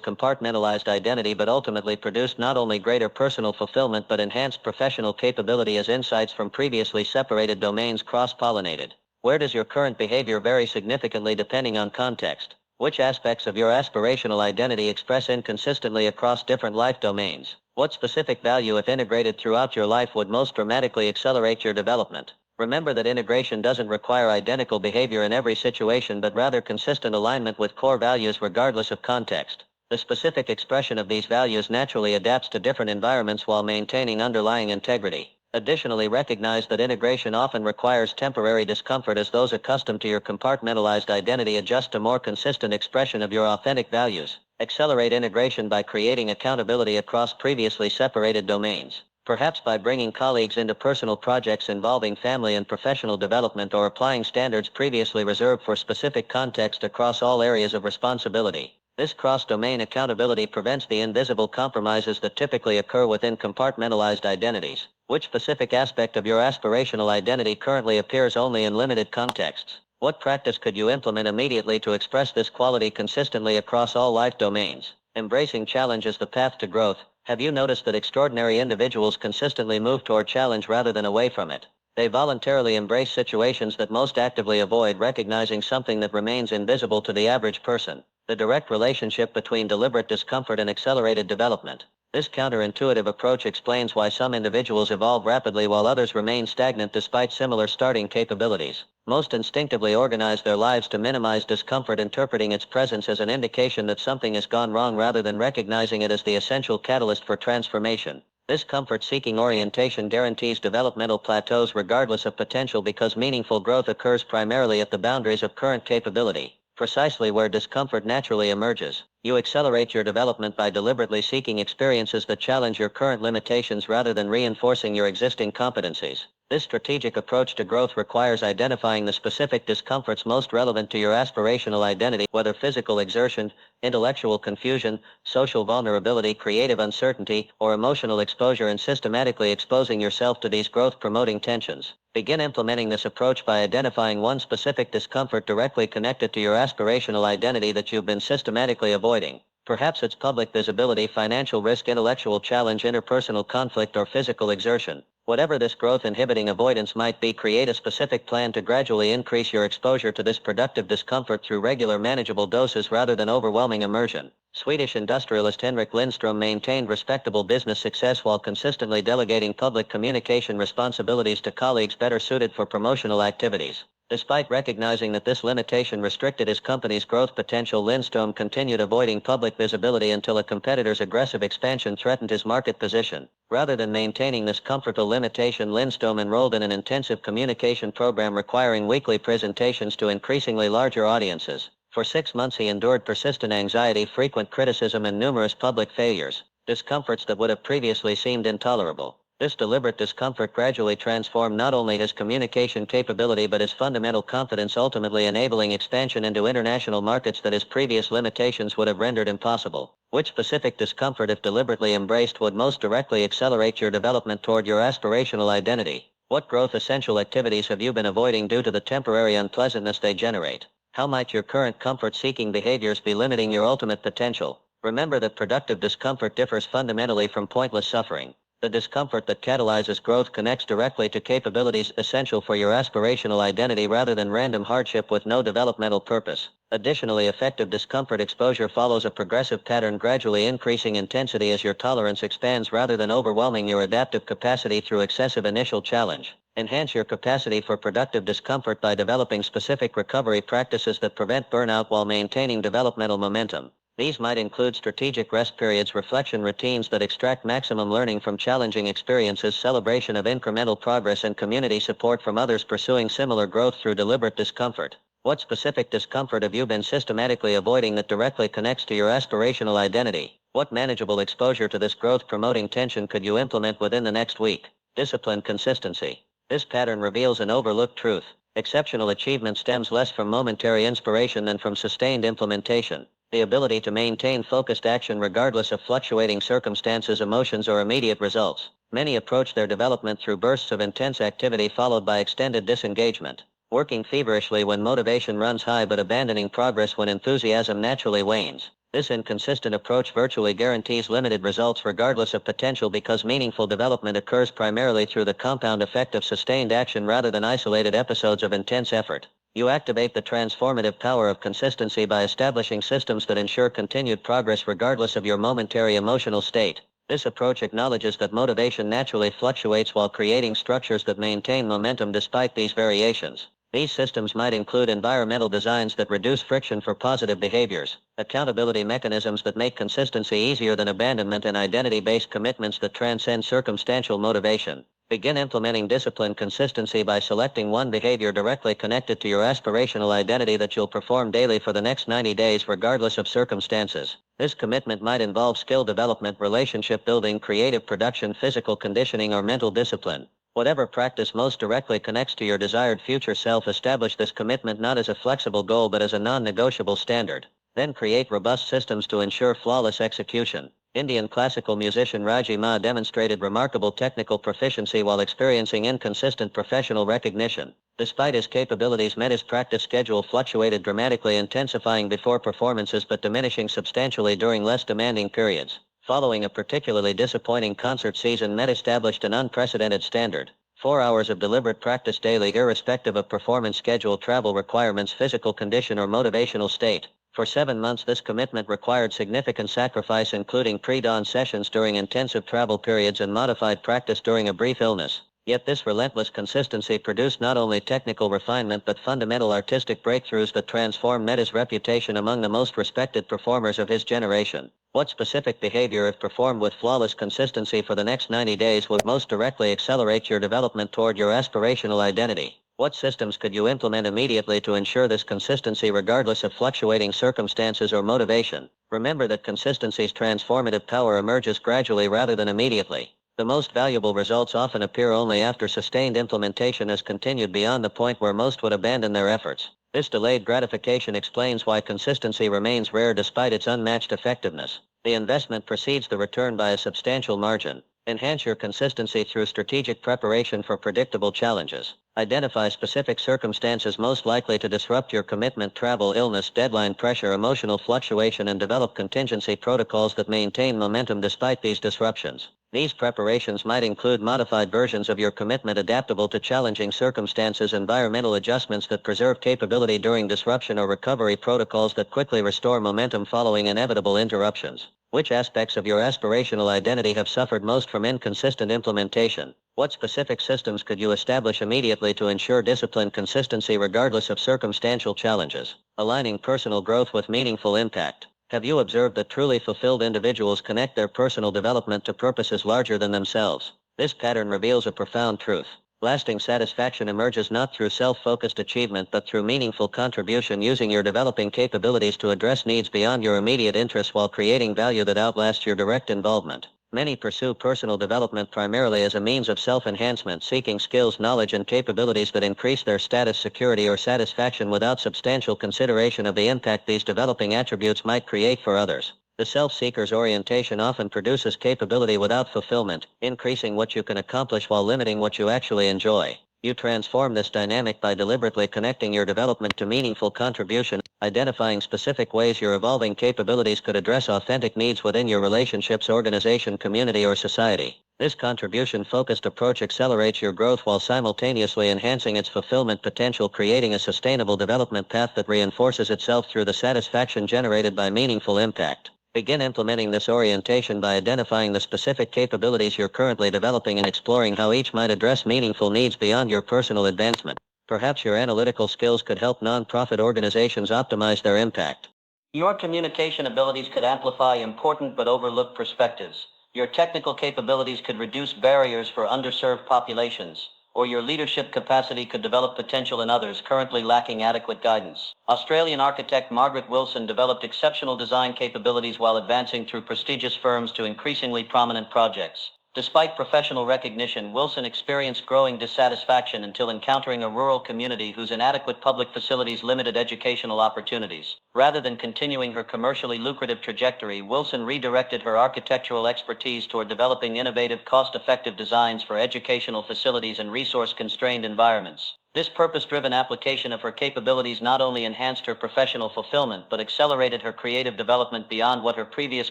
compartmentalized identity, but ultimately produced not only greater personal fulfillment but enhanced professional capability as insights from previously separated domains cross-pollinated. Where does your current behavior vary significantly depending on context? Which aspects of your aspirational identity express inconsistently across different life domains? What specific value, if integrated throughout your life, would most dramatically accelerate your development? Remember that integration doesn't require identical behavior in every situation, but rather consistent alignment with core values regardless of context. The specific expression of these values naturally adapts to different environments while maintaining underlying integrity. Additionally, recognize that integration often requires temporary discomfort as those accustomed to your compartmentalized identity adjust to more consistent expression of your authentic values. Accelerate integration by creating accountability across previously separated domains. Perhaps by bringing colleagues into personal projects involving family and professional development, or applying standards previously reserved for specific context across all areas of responsibility. This cross-domain accountability prevents the invisible compromises that typically occur within compartmentalized identities. Which specific aspect of your aspirational identity currently appears only in limited contexts? What practice could you implement immediately to express this quality consistently across all life domains? Embracing challenge as the path to growth. Have you noticed that extraordinary individuals consistently move toward challenge rather than away from it? They voluntarily embrace situations that most actively avoid, recognizing something that remains invisible to the average person: the direct relationship between deliberate discomfort and accelerated development. This counterintuitive approach explains why some individuals evolve rapidly while others remain stagnant despite similar starting capabilities. Most instinctively organize their lives to minimize discomfort, interpreting its presence as an indication that something has gone wrong rather than recognizing it as the essential catalyst for transformation. This comfort-seeking orientation guarantees developmental plateaus regardless of potential, because meaningful growth occurs primarily at the boundaries of current capability. Precisely where discomfort naturally emerges, you accelerate your development by deliberately seeking experiences that challenge your current limitations rather than reinforcing your existing competencies. This strategic approach to growth requires identifying the specific discomforts most relevant to your aspirational identity, whether physical exertion, intellectual confusion, social vulnerability, creative uncertainty, or emotional exposure, and systematically exposing yourself to these growth-promoting tensions. Begin implementing this approach by identifying one specific discomfort directly connected to your aspirational identity that you've been systematically avoiding. Perhaps it's public visibility, financial risk, intellectual challenge, interpersonal conflict, or physical exertion. Whatever this growth-inhibiting avoidance might be, create a specific plan to gradually increase your exposure to this productive discomfort through regular, manageable doses rather than overwhelming immersion. Swedish industrialist Henrik Lindström maintained respectable business success while consistently delegating public communication responsibilities to colleagues better suited for promotional activities. Despite recognizing that this limitation restricted his company's growth potential, Lindström continued avoiding public visibility until a competitor's aggressive expansion threatened his market position. Rather than maintaining this comfortable limitation, Lindström enrolled in an intensive communication program requiring weekly presentations to increasingly larger audiences. For 6 months he endured persistent anxiety, frequent criticism, and numerous public failures, discomforts that would have previously seemed intolerable. This deliberate discomfort gradually transformed not only his communication capability but his fundamental confidence, ultimately enabling expansion into international markets that his previous limitations would have rendered impossible. Which specific discomfort, if deliberately embraced, would most directly accelerate your development toward your aspirational identity? What growth-essential activities have you been avoiding due to the temporary unpleasantness they generate? How might your current comfort-seeking behaviors be limiting your ultimate potential? Remember that productive discomfort differs fundamentally from pointless suffering. The discomfort that catalyzes growth connects directly to capabilities essential for your aspirational identity rather than random hardship with no developmental purpose. Additionally, effective discomfort exposure follows a progressive pattern, gradually increasing intensity as your tolerance expands rather than overwhelming your adaptive capacity through excessive initial challenge. Enhance your capacity for productive discomfort by developing specific recovery practices that prevent burnout while maintaining developmental momentum. These might include strategic rest periods, reflection routines that extract maximum learning from challenging experiences, celebration of incremental progress, and community support from others pursuing similar growth through deliberate discomfort. What specific discomfort have you been systematically avoiding that directly connects to your aspirational identity? What manageable exposure to this growth-promoting tension could you implement within the next week? Discipline consistency. This pattern reveals an overlooked truth. Exceptional achievement stems less from momentary inspiration than from sustained implementation. The ability to maintain focused action regardless of fluctuating circumstances, emotions, or immediate results. Many approach their development through bursts of intense activity followed by extended disengagement, working feverishly when motivation runs high but abandoning progress when enthusiasm naturally wanes. This inconsistent approach virtually guarantees limited results regardless of potential because meaningful development occurs primarily through the compound effect of sustained action rather than isolated episodes of intense effort. You activate the transformative power of consistency by establishing systems that ensure continued progress regardless of your momentary emotional state. This approach acknowledges that motivation naturally fluctuates while creating structures that maintain momentum despite these variations. These systems might include environmental designs that reduce friction for positive behaviors, accountability mechanisms that make consistency easier than abandonment, and identity-based commitments that transcend circumstantial motivation. Begin implementing discipline consistency by selecting one behavior directly connected to your aspirational identity that you'll perform daily for the next 90 days regardless of circumstances. This commitment might involve skill development, relationship building, creative production, physical conditioning, or mental discipline. Whatever practice most directly connects to your desired future self, establish this commitment not as a flexible goal but as a non-negotiable standard. Then create robust systems to ensure flawless execution. Indian classical musician Raji Ma demonstrated remarkable technical proficiency while experiencing inconsistent professional recognition. Despite his capabilities, his practice schedule fluctuated dramatically, intensifying before performances but diminishing substantially during less demanding periods. Following a particularly disappointing concert season, Met established an unprecedented standard. 4 hours of deliberate practice daily, irrespective of performance schedule, travel requirements, physical condition, or motivational state. For 7 months, this commitment required significant sacrifice, including pre-dawn sessions during intensive travel periods and modified practice during a brief illness. Yet this relentless consistency produced not only technical refinement but fundamental artistic breakthroughs that transformed Meta's reputation among the most respected performers of his generation. What specific behavior, if performed with flawless consistency for the next 90 days, would most directly accelerate your development toward your aspirational identity? What systems could you implement immediately to ensure this consistency regardless of fluctuating circumstances or motivation? Remember that consistency's transformative power emerges gradually rather than immediately. The most valuable results often appear only after sustained implementation has continued beyond the point where most would abandon their efforts. This delayed gratification explains why consistency remains rare despite its unmatched effectiveness. The investment precedes the return by a substantial margin. Enhance your consistency through strategic preparation for predictable challenges. Identify specific circumstances most likely to disrupt your commitment: travel, illness, deadline pressure, emotional fluctuation, and develop contingency protocols that maintain momentum despite these disruptions. These preparations might include modified versions of your commitment adaptable to challenging circumstances, environmental adjustments that preserve capability during disruption, or recovery protocols that quickly restore momentum following inevitable interruptions. Which aspects of your aspirational identity have suffered most from inconsistent implementation? What specific systems could you establish immediately to ensure disciplined consistency regardless of circumstantial challenges? Aligning personal growth with meaningful impact. Have you observed that truly fulfilled individuals connect their personal development to purposes larger than themselves? This pattern reveals a profound truth. Lasting satisfaction emerges not through self-focused achievement but through meaningful contribution, using your developing capabilities to address needs beyond your immediate interests while creating value that outlasts your direct involvement. Many pursue personal development primarily as a means of self-enhancement, seeking skills, knowledge, and capabilities that increase their status, security, or satisfaction without substantial consideration of the impact these developing attributes might create for others. The self-seeker's orientation often produces capability without fulfillment, increasing what you can accomplish while limiting what you actually enjoy. You transform this dynamic by deliberately connecting your development to meaningful contribution, identifying specific ways your evolving capabilities could address authentic needs within your relationships, organization, community, or society. This contribution-focused approach accelerates your growth while simultaneously enhancing its fulfillment potential, creating a sustainable development path that reinforces itself through the satisfaction generated by meaningful impact. Begin implementing this orientation by identifying the specific capabilities you're currently developing and exploring how each might address meaningful needs beyond your personal advancement. Perhaps your analytical skills could help nonprofit organizations optimize their impact. Your communication abilities could amplify important but overlooked perspectives. Your technical capabilities could reduce barriers for underserved populations, or your leadership capacity could develop potential in others currently lacking adequate guidance. Australian architect Margaret Wilson developed exceptional design capabilities while advancing through prestigious firms to increasingly prominent projects. Despite professional recognition, Wilson experienced growing dissatisfaction until encountering a rural community whose inadequate public facilities limited educational opportunities. Rather than continuing her commercially lucrative trajectory, Wilson redirected her architectural expertise toward developing innovative, cost-effective designs for educational facilities and resource-constrained environments. This purpose-driven application of her capabilities not only enhanced her professional fulfillment but accelerated her creative development beyond what her previous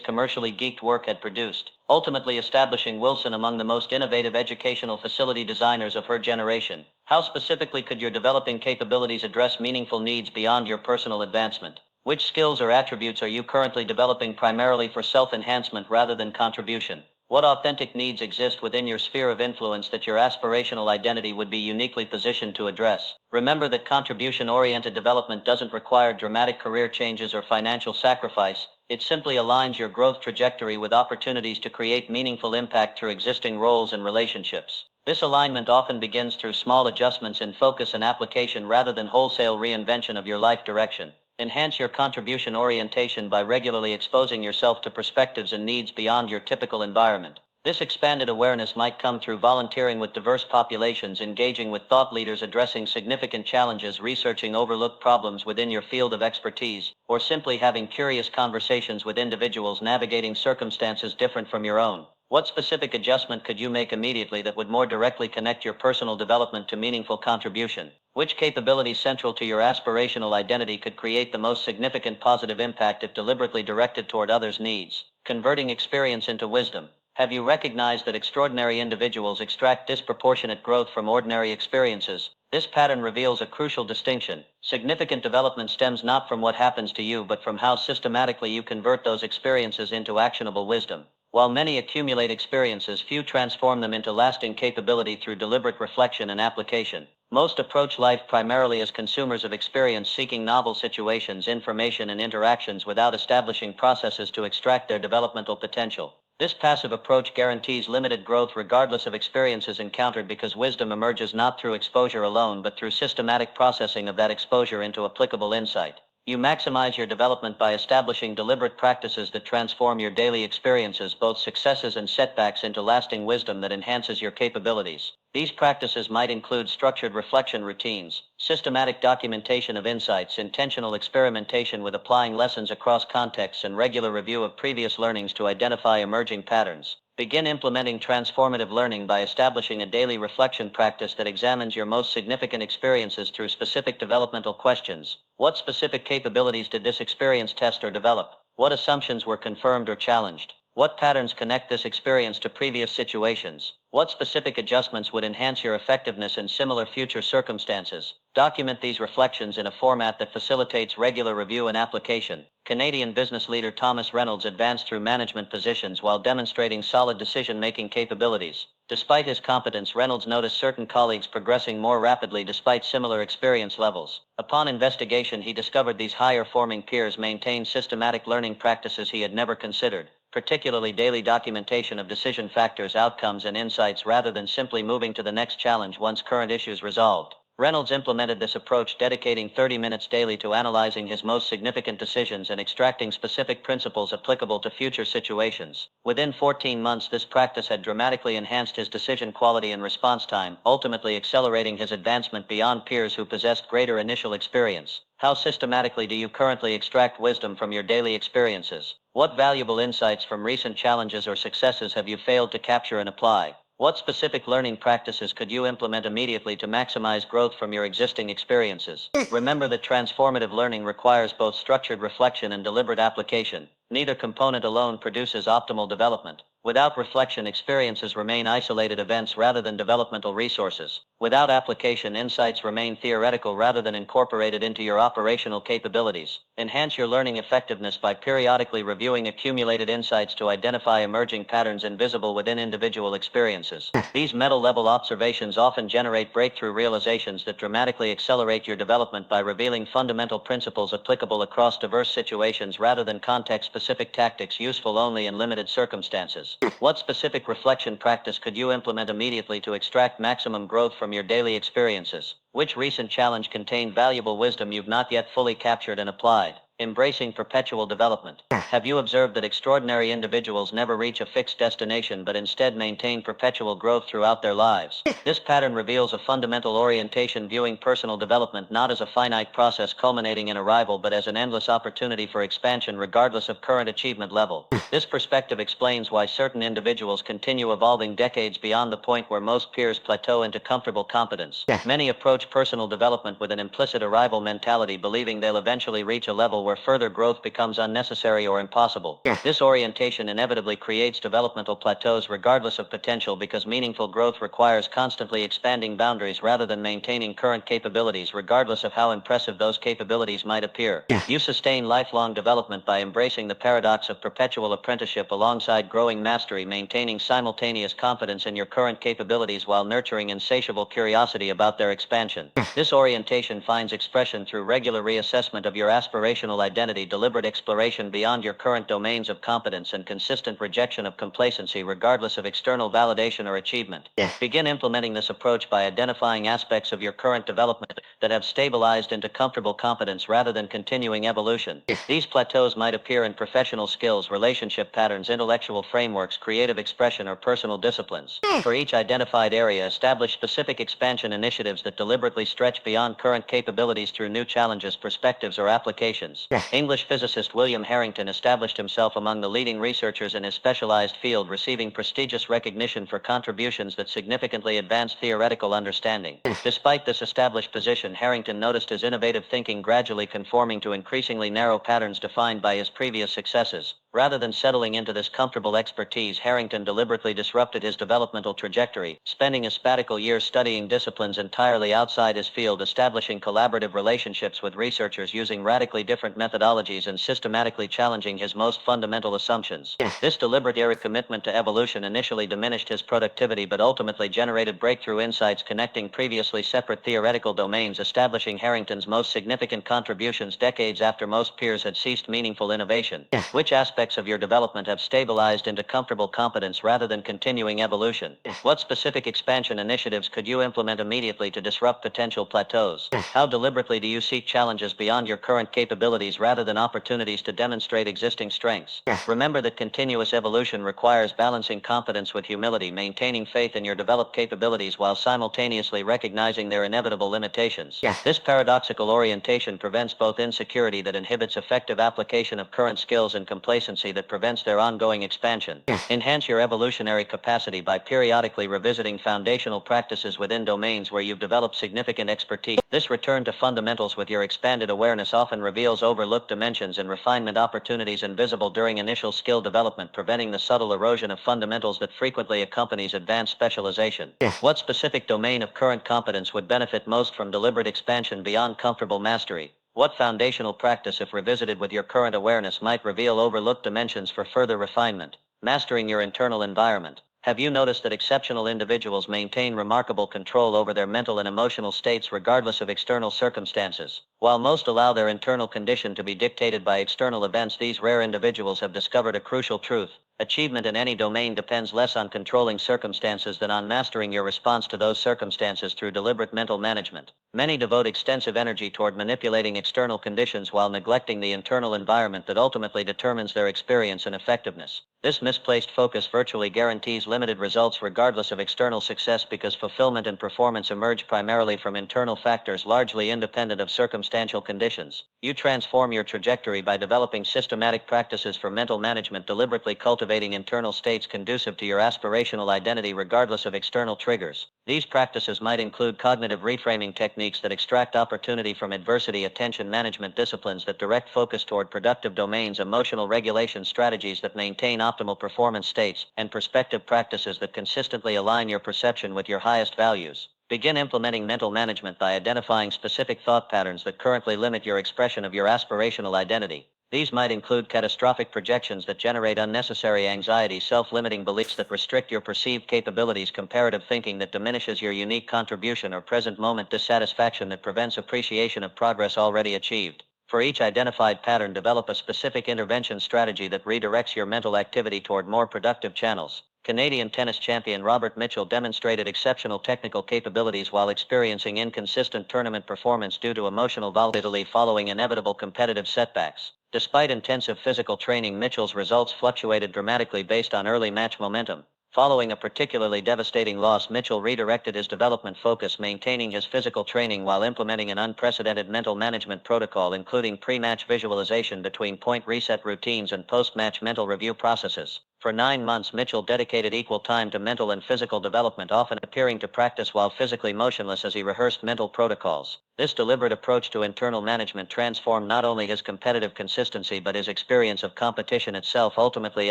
commercially geeked work had produced, ultimately establishing Wilson among the most innovative educational facility designers of her generation. How specifically could your developing capabilities address meaningful needs beyond your personal advancement? Which skills or attributes are you currently developing primarily for self-enhancement rather than contribution? What authentic needs exist within your sphere of influence that your aspirational identity would be uniquely positioned to address? Remember that contribution-oriented development doesn't require dramatic career changes or financial sacrifice. It simply aligns your growth trajectory with opportunities to create meaningful impact through existing roles and relationships. This alignment often begins through small adjustments in focus and application rather than wholesale reinvention of your life direction. Enhance your contribution orientation by regularly exposing yourself to perspectives and needs beyond your typical environment. This expanded awareness might come through volunteering with diverse populations, engaging with thought leaders addressing significant challenges, researching overlooked problems within your field of expertise, or simply having curious conversations with individuals navigating circumstances different from your own. What specific adjustment could you make immediately that would more directly connect your personal development to meaningful contribution? Which capabilities central to your aspirational identity could create the most significant positive impact if deliberately directed toward others' needs? Converting experience into wisdom. Have you recognized that extraordinary individuals extract disproportionate growth from ordinary experiences? This pattern reveals a crucial distinction. Significant development stems not from what happens to you but from how systematically you convert those experiences into actionable wisdom. While many accumulate experiences, few transform them into lasting capability through deliberate reflection and application. Most approach life primarily as consumers of experience, seeking novel situations, information, and interactions without establishing processes to extract their developmental potential. This passive approach guarantees limited growth regardless of experiences encountered because wisdom emerges not through exposure alone but through systematic processing of that exposure into applicable insight. You maximize your development by establishing deliberate practices that transform your daily experiences, both successes and setbacks, into lasting wisdom that enhances your capabilities. These practices might include structured reflection routines, systematic documentation of insights, intentional experimentation with applying lessons across contexts, and regular review of previous learnings to identify emerging patterns. Begin implementing transformative learning by establishing a daily reflection practice that examines your most significant experiences through specific developmental questions. What specific capabilities did this experience test or develop? What assumptions were confirmed or challenged? What patterns connect this experience to previous situations? What specific adjustments would enhance your effectiveness in similar future circumstances? Document these reflections in a format that facilitates regular review and application. Canadian business leader Thomas Reynolds advanced through management positions while demonstrating solid decision-making capabilities. Despite his competence, Reynolds noticed certain colleagues progressing more rapidly despite similar experience levels. Upon investigation, he discovered these higher-forming peers maintained systematic learning practices he had never considered, particularly daily documentation of decision factors, outcomes, and insights rather than simply moving to the next challenge once current issues resolved. Reynolds implemented this approach, dedicating 30 minutes daily to analyzing his most significant decisions and extracting specific principles applicable to future situations. Within 14 months, this practice had dramatically enhanced his decision quality and response time, ultimately accelerating his advancement beyond peers who possessed greater initial experience. How systematically do you currently extract wisdom from your daily experiences? What valuable insights from recent challenges or successes have you failed to capture and apply? What specific learning practices could you implement immediately to maximize growth from your existing experiences? Remember that transformative learning requires both structured reflection and deliberate application. Neither component alone produces optimal development. Without reflection, experiences remain isolated events rather than developmental resources. Without application, insights remain theoretical rather than incorporated into your operational capabilities. Enhance your learning effectiveness by periodically reviewing accumulated insights to identify emerging patterns invisible within individual experiences. These meta-level observations often generate breakthrough realizations that dramatically accelerate your development by revealing fundamental principles applicable across diverse situations rather than context-specific tactics useful only in limited circumstances. What specific reflection practice could you implement immediately to extract maximum growth from your daily experiences? Which recent challenge contained valuable wisdom you've not yet fully captured and applied? Embracing perpetual development. Have you observed that extraordinary individuals never reach a fixed destination but instead maintain perpetual growth throughout their lives? This pattern reveals a fundamental orientation, viewing personal development not as a finite process culminating in arrival but as an endless opportunity for expansion regardless of current achievement level. This perspective explains why certain individuals continue evolving decades beyond the point where most peers plateau into comfortable competence. Many approach personal development with an implicit arrival mentality, believing they'll eventually reach a level where further growth becomes unnecessary or impossible. This orientation inevitably creates developmental plateaus regardless of potential, because meaningful growth requires constantly expanding boundaries rather than maintaining current capabilities regardless of how impressive those capabilities might appear. You sustain lifelong development by embracing the paradox of perpetual apprenticeship alongside growing mastery, maintaining simultaneous confidence in your current capabilities while nurturing insatiable curiosity about their expansion. This orientation finds expression through regular reassessment of your aspirational identity, deliberate exploration beyond your current domains of competence, and consistent rejection of complacency regardless of external validation or achievement. Begin implementing this approach by identifying aspects of your current development that have stabilized into comfortable competence rather than continuing evolution. These plateaus might appear in professional skills, relationship patterns, intellectual frameworks, creative expression, or personal disciplines. For each identified area, establish specific expansion initiatives that deliberately stretch beyond current capabilities through new challenges, perspectives, or applications. English physicist William Harrington established himself among the leading researchers in his specialized field, receiving prestigious recognition for contributions that significantly advanced theoretical understanding. Despite this established position, Harrington noticed his innovative thinking gradually conforming to increasingly narrow patterns defined by his previous successes. Rather than settling into this comfortable expertise, Harrington deliberately disrupted his developmental trajectory, spending a sabbatical year studying disciplines entirely outside his field, establishing collaborative relationships with researchers using radically different methodologies, and systematically challenging his most fundamental assumptions. This deliberate commitment to evolution initially diminished his productivity but ultimately generated breakthrough insights connecting previously separate theoretical domains, establishing Harrington's most significant contributions decades after most peers had ceased meaningful innovation. Which aspects of your development have stabilized into comfortable competence rather than continuing evolution? What specific expansion initiatives could you implement immediately to disrupt potential plateaus? How deliberately do you seek challenges beyond your current capabilities rather than opportunities to demonstrate existing strengths? Remember that continuous evolution requires balancing confidence with humility, maintaining faith in your developed capabilities while simultaneously recognizing their inevitable limitations. This paradoxical orientation prevents both insecurity that inhibits effective application of current skills and complacency that prevents their ongoing expansion. Enhance your evolutionary capacity by periodically revisiting foundational practices within domains where you've developed significant expertise. This return to fundamentals with your expanded awareness often reveals overlooked dimensions and refinement opportunities invisible during initial skill development, preventing the subtle erosion of fundamentals that frequently accompanies advanced specialization. What specific domain of current competence would benefit most from deliberate expansion beyond comfortable mastery? What foundational practice, if revisited with your current awareness, might reveal overlooked dimensions for further refinement? Mastering your internal environment. Have you noticed that exceptional individuals maintain remarkable control over their mental and emotional states regardless of external circumstances? While most allow their internal condition to be dictated by external events, these rare individuals have discovered a crucial truth. Achievement in any domain depends less on controlling circumstances than on mastering your response to those circumstances through deliberate mental management. Many devote extensive energy toward manipulating external conditions while neglecting the internal environment that ultimately determines their experience and effectiveness. This misplaced focus virtually guarantees limited results regardless of external success, because fulfillment and performance emerge primarily from internal factors largely independent of circumstantial conditions. You transform your trajectory by developing systematic practices for mental management, deliberately cultivating cultivating internal states conducive to your aspirational identity regardless of external triggers. These practices might include cognitive reframing techniques that extract opportunity from adversity, attention management disciplines that direct focus toward productive domains, emotional regulation strategies that maintain optimal performance states, and perspective practices that consistently align your perception with your highest values. Begin implementing mental management by identifying specific thought patterns that currently limit your expression of your aspirational identity. These might include catastrophic projections that generate unnecessary anxiety, self-limiting beliefs that restrict your perceived capabilities, comparative thinking that diminishes your unique contribution, or present moment dissatisfaction that prevents appreciation of progress already achieved. For each identified pattern, develop a specific intervention strategy that redirects your mental activity toward more productive channels. Canadian tennis champion Robert Mitchell demonstrated exceptional technical capabilities while experiencing inconsistent tournament performance due to emotional volatility following inevitable competitive setbacks. Despite intensive physical training, Mitchell's results fluctuated dramatically based on early match momentum. Following a particularly devastating loss, Mitchell redirected his development focus, maintaining his physical training while implementing an unprecedented mental management protocol, including pre-match visualization between point reset routines and post-match mental review processes. For 9 months, Mitchell dedicated equal time to mental and physical development, often appearing to practice while physically motionless as he rehearsed mental protocols. This deliberate approach to internal management transformed not only his competitive consistency but his experience of competition itself, ultimately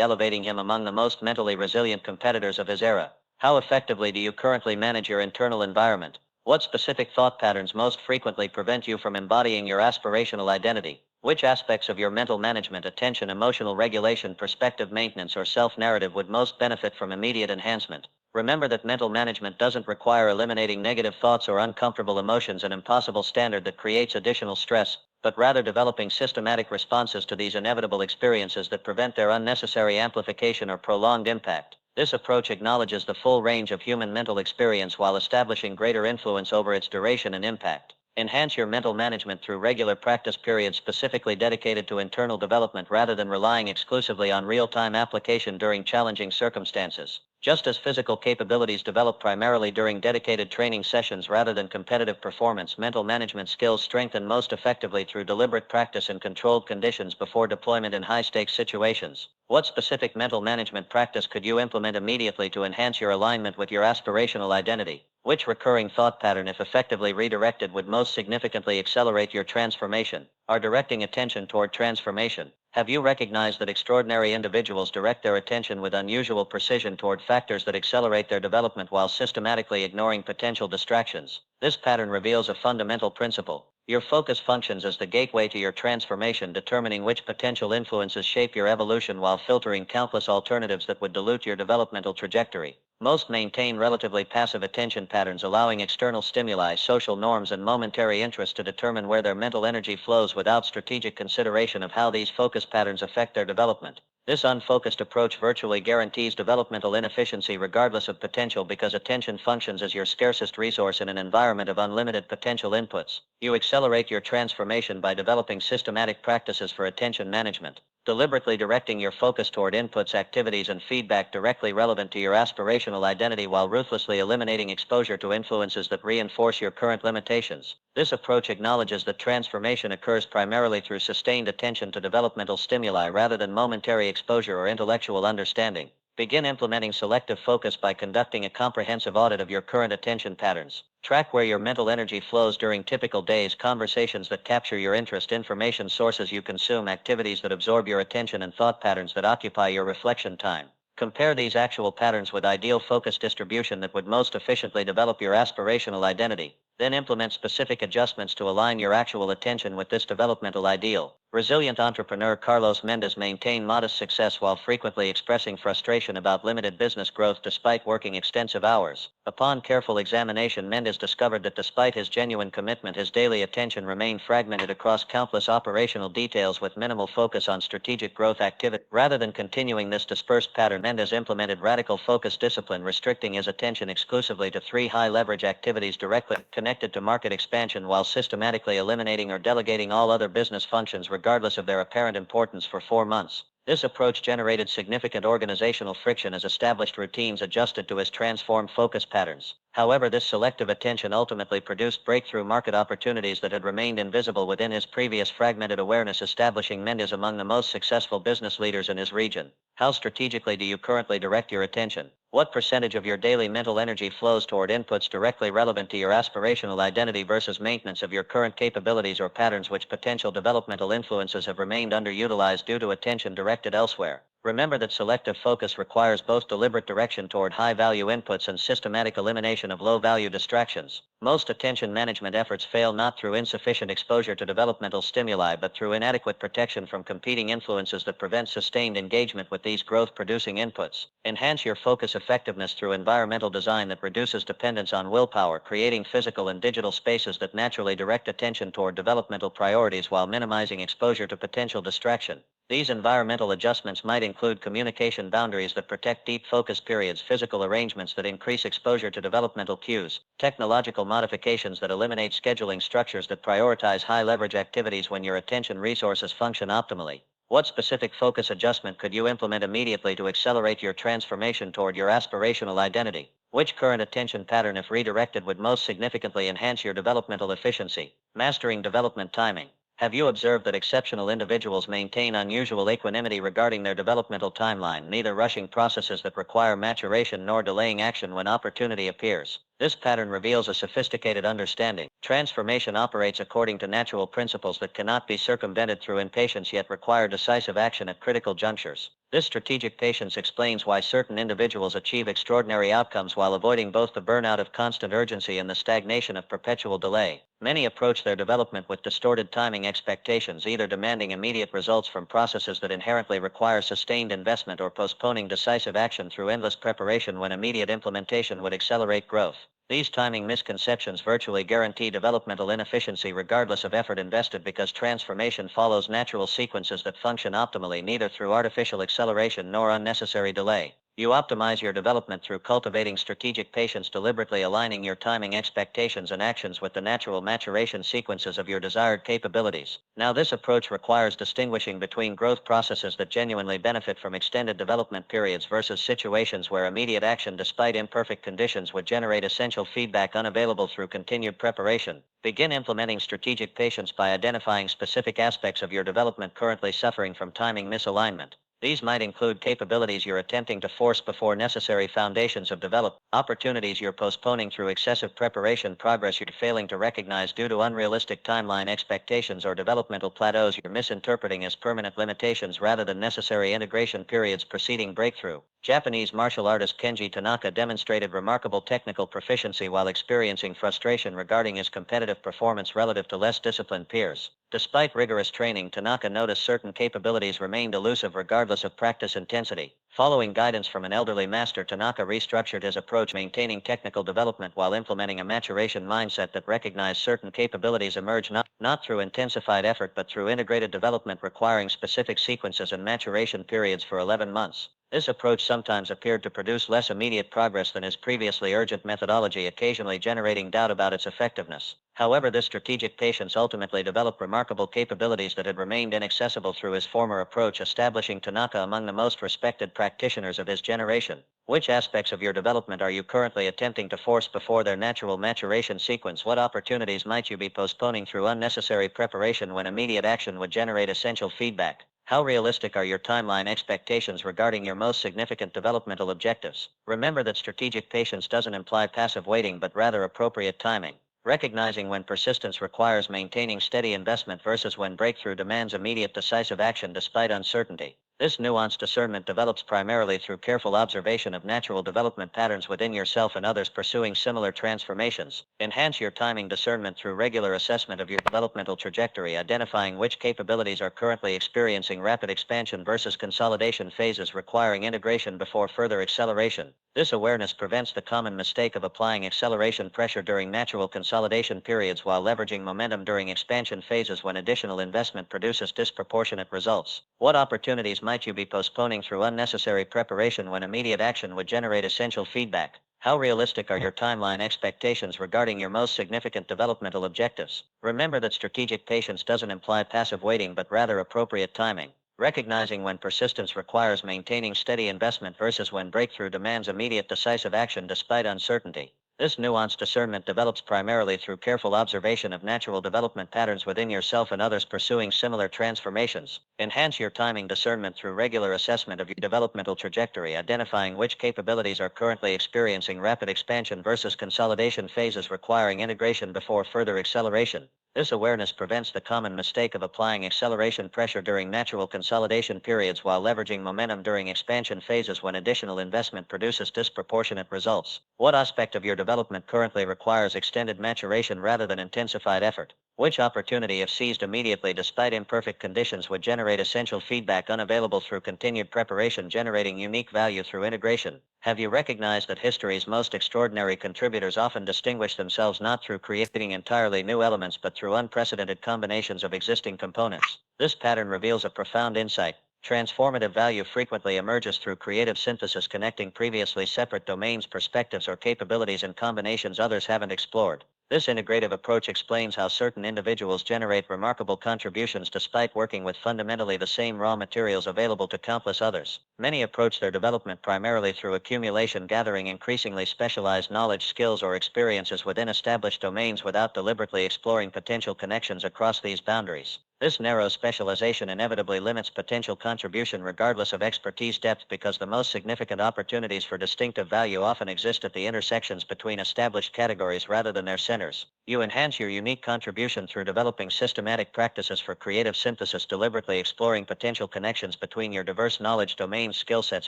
elevating him among the most mentally resilient competitors of his era. How effectively do you currently manage your internal environment? What specific thought patterns most frequently prevent you from embodying your aspirational identity? Which aspects of your mental management, attention, emotional regulation, perspective maintenance, or self-narrative would most benefit from immediate enhancement? Remember that mental management doesn't require eliminating negative thoughts or uncomfortable emotions, an impossible standard that creates additional stress, but rather developing systematic responses to these inevitable experiences that prevent their unnecessary amplification or prolonged impact. This approach acknowledges the full range of human mental experience while establishing greater influence over its duration and impact. Enhance your mental management through regular practice periods specifically dedicated to internal development rather than relying exclusively on real-time application during challenging circumstances. Just as physical capabilities develop primarily during dedicated training sessions rather than competitive performance, mental management skills strengthen most effectively through deliberate practice in controlled conditions before deployment in high-stakes situations. What specific mental management practice could you implement immediately to enhance your alignment with your aspirational identity? Which recurring thought pattern, if effectively redirected, would most significantly accelerate your transformation? Are directing attention toward transformation? Have you recognized that extraordinary individuals direct their attention with unusual precision toward factors that accelerate their development while systematically ignoring potential distractions? This pattern reveals a fundamental principle. Your focus functions as the gateway to your transformation, determining which potential influences shape your evolution while filtering countless alternatives that would dilute your developmental trajectory. Most maintain relatively passive attention patterns, allowing external stimuli, social norms, and momentary interest to determine where their mental energy flows without strategic consideration of how these focus patterns affect their development. This unfocused approach virtually guarantees developmental inefficiency regardless of potential, because attention functions as your scarcest resource in an environment of unlimited potential inputs. You accelerate your transformation by developing systematic practices for attention management. Deliberately directing your focus toward inputs, activities, and feedback directly relevant to your aspirational identity while ruthlessly eliminating exposure to influences that reinforce your current limitations. This approach acknowledges that transformation occurs primarily through sustained attention to developmental stimuli rather than momentary exposure or intellectual understanding. Begin implementing selective focus by conducting a comprehensive audit of your current attention patterns. Track where your mental energy flows during typical days, conversations that capture your interest, information sources you consume, activities that absorb your attention, and thought patterns that occupy your reflection time. Compare these actual patterns with ideal focus distribution that would most efficiently develop your aspirational identity. Then implement specific adjustments to align your actual attention with this developmental ideal. Resilient entrepreneur Carlos Mendez maintained modest success while frequently expressing frustration about limited business growth despite working extensive hours. Upon careful examination, Mendez discovered that despite his genuine commitment, his daily attention remained fragmented across countless operational details with minimal focus on strategic growth activity. Rather than continuing this dispersed pattern, Mendez implemented radical focus discipline, restricting his attention exclusively to 3 high-leverage activities directly connected to market expansion while systematically eliminating or delegating all other business functions regardless of their apparent importance for 4 months. This approach generated significant organizational friction as established routines adjusted to his transformed focus patterns. However, this selective attention ultimately produced breakthrough market opportunities that had remained invisible within his previous fragmented awareness, establishing Mendes among the most successful business leaders in his region. How strategically do you currently direct your attention? What percentage of your daily mental energy flows toward inputs directly relevant to your aspirational identity versus maintenance of your current capabilities or patterns which potential developmental influences have remained underutilized due to attention directed elsewhere? Remember that selective focus requires both deliberate direction toward high-value inputs and systematic elimination of low-value distractions. Most attention management efforts fail not through insufficient exposure to developmental stimuli but through inadequate protection from competing influences that prevent sustained engagement with these growth-producing inputs. Enhance your focus effectiveness through environmental design that reduces dependence on willpower, creating physical and digital spaces that naturally direct attention toward developmental priorities while minimizing exposure to potential distraction. These environmental adjustments might include communication boundaries that protect deep focus periods, physical arrangements that increase exposure to developmental cues, technological modifications that eliminate scheduling structures that prioritize high-leverage activities when your attention resources function optimally. What specific focus adjustment could you implement immediately to accelerate your transformation toward your aspirational identity? Which current attention pattern, if redirected, would most significantly enhance your developmental efficiency? Mastering development timing. Have you observed that exceptional individuals maintain unusual equanimity regarding their developmental timeline, neither rushing processes that require maturation nor delaying action when opportunity appears? This pattern reveals a sophisticated understanding. Transformation operates according to natural principles that cannot be circumvented through impatience yet require decisive action at critical junctures. This strategic patience explains why certain individuals achieve extraordinary outcomes while avoiding both the burnout of constant urgency and the stagnation of perpetual delay. Many approach their development with distorted timing expectations, either demanding immediate results from processes that inherently require sustained investment or postponing decisive action through endless preparation when immediate implementation would accelerate growth. These timing misconceptions virtually guarantee developmental inefficiency regardless of effort invested because transformation follows natural sequences that function optimally neither through artificial acceleration nor unnecessary delay. You optimize your development through cultivating strategic patience, deliberately aligning your timing expectations and actions with the natural maturation sequences of your desired capabilities. Now, this approach requires distinguishing between growth processes that genuinely benefit from extended development periods versus situations where immediate action despite imperfect conditions would generate essential feedback unavailable through continued preparation. Begin implementing strategic patience by identifying specific aspects of your development currently suffering from timing misalignment. These might include capabilities you're attempting to force before necessary foundations have developed, opportunities you're postponing through excessive preparation, progress you're failing to recognize due to unrealistic timeline expectations, or developmental plateaus you're misinterpreting as permanent limitations rather than necessary integration periods preceding breakthrough. Japanese martial artist Kenji Tanaka demonstrated remarkable technical proficiency while experiencing frustration regarding his competitive performance relative to less disciplined peers. Despite rigorous training, Tanaka noticed certain capabilities remained elusive regardless of practice intensity. Following guidance from an elderly master, Tanaka restructured his approach, maintaining technical development while implementing a maturation mindset that recognized certain capabilities emerge not through intensified effort but through integrated development requiring specific sequences and maturation periods for 11 months. This approach sometimes appeared to produce less immediate progress than his previously urgent methodology, occasionally generating doubt about its effectiveness. However, this strategic patience ultimately developed remarkable capabilities that had remained inaccessible through his former approach, establishing Tanaka among the most respected practitioners of his generation. Which aspects of your development are you currently attempting to force before their natural maturation sequence? What opportunities might you be postponing through unnecessary preparation when immediate action would generate essential feedback? How realistic are your timeline expectations regarding your most significant developmental objectives? Remember that strategic patience doesn't imply passive waiting but rather appropriate timing. Recognizing when persistence requires maintaining steady investment versus when breakthrough demands immediate decisive action despite uncertainty. This nuanced discernment develops primarily through careful observation of natural development patterns within yourself and others pursuing similar transformations. Enhance your timing discernment through regular assessment of your developmental trajectory, identifying which capabilities are currently experiencing rapid expansion versus consolidation phases requiring integration before further acceleration. This awareness prevents the common mistake of applying acceleration pressure during natural consolidation periods while leveraging momentum during expansion phases when additional investment produces disproportionate results. What opportunities might you be postponing through unnecessary preparation when immediate action would generate essential feedback? How realistic are your timeline expectations regarding your most significant developmental objectives? Remember that strategic patience doesn't imply passive waiting but rather appropriate timing. Recognizing when persistence requires maintaining steady investment versus when breakthrough demands immediate decisive action despite uncertainty. This nuanced discernment develops primarily through careful observation of natural development patterns within yourself and others pursuing similar transformations. Enhance your timing discernment through regular assessment of your developmental trajectory, identifying which capabilities are currently experiencing rapid expansion versus consolidation phases requiring integration before further acceleration. This awareness prevents the common mistake of applying acceleration pressure during natural consolidation periods while leveraging momentum during expansion phases when additional investment produces disproportionate results. What aspect of your development currently requires extended maturation rather than intensified effort? Which opportunity, if seized immediately despite imperfect conditions, would generate essential feedback unavailable through continued preparation, generating unique value through integration? Have you recognized that history's most extraordinary contributors often distinguish themselves not through creating entirely new elements but through unprecedented combinations of existing components? This pattern reveals a profound insight. Transformative value frequently emerges through creative synthesis, connecting previously separate domains, perspectives, or capabilities in combinations others haven't explored. This integrative approach explains how certain individuals generate remarkable contributions despite working with fundamentally the same raw materials available to countless others. Many approach their development primarily through accumulation, gathering increasingly specialized knowledge, skills, or experiences within established domains without deliberately exploring potential connections across these boundaries. This narrow specialization inevitably limits potential contribution regardless of expertise depth, because the most significant opportunities for distinctive value often exist at the intersections between established categories rather than their centers. You enhance your unique contribution through developing systematic practices for creative synthesis, deliberately exploring potential connections between your diverse knowledge domains, skill sets,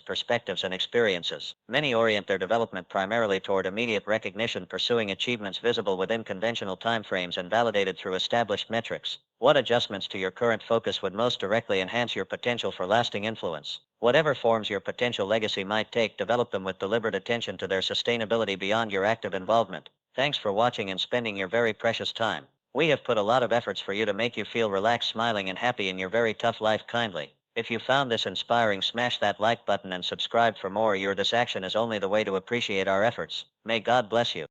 perspectives, and experiences. Many orient their development primarily toward immediate recognition, pursuing achievements visible within conventional timeframes and validated through established metrics. What adjustments to your current focus would most directly enhance your potential for lasting influence? Whatever forms your potential legacy might take, develop them with deliberate attention to their sustainability beyond your active involvement. Thanks for watching and spending your very precious time. We have put a lot of efforts for you to make you feel relaxed, smiling, and happy in your very tough life. Kindly, if you found this inspiring, smash that like button and subscribe for more. This action is only the way to appreciate our efforts. May God bless you.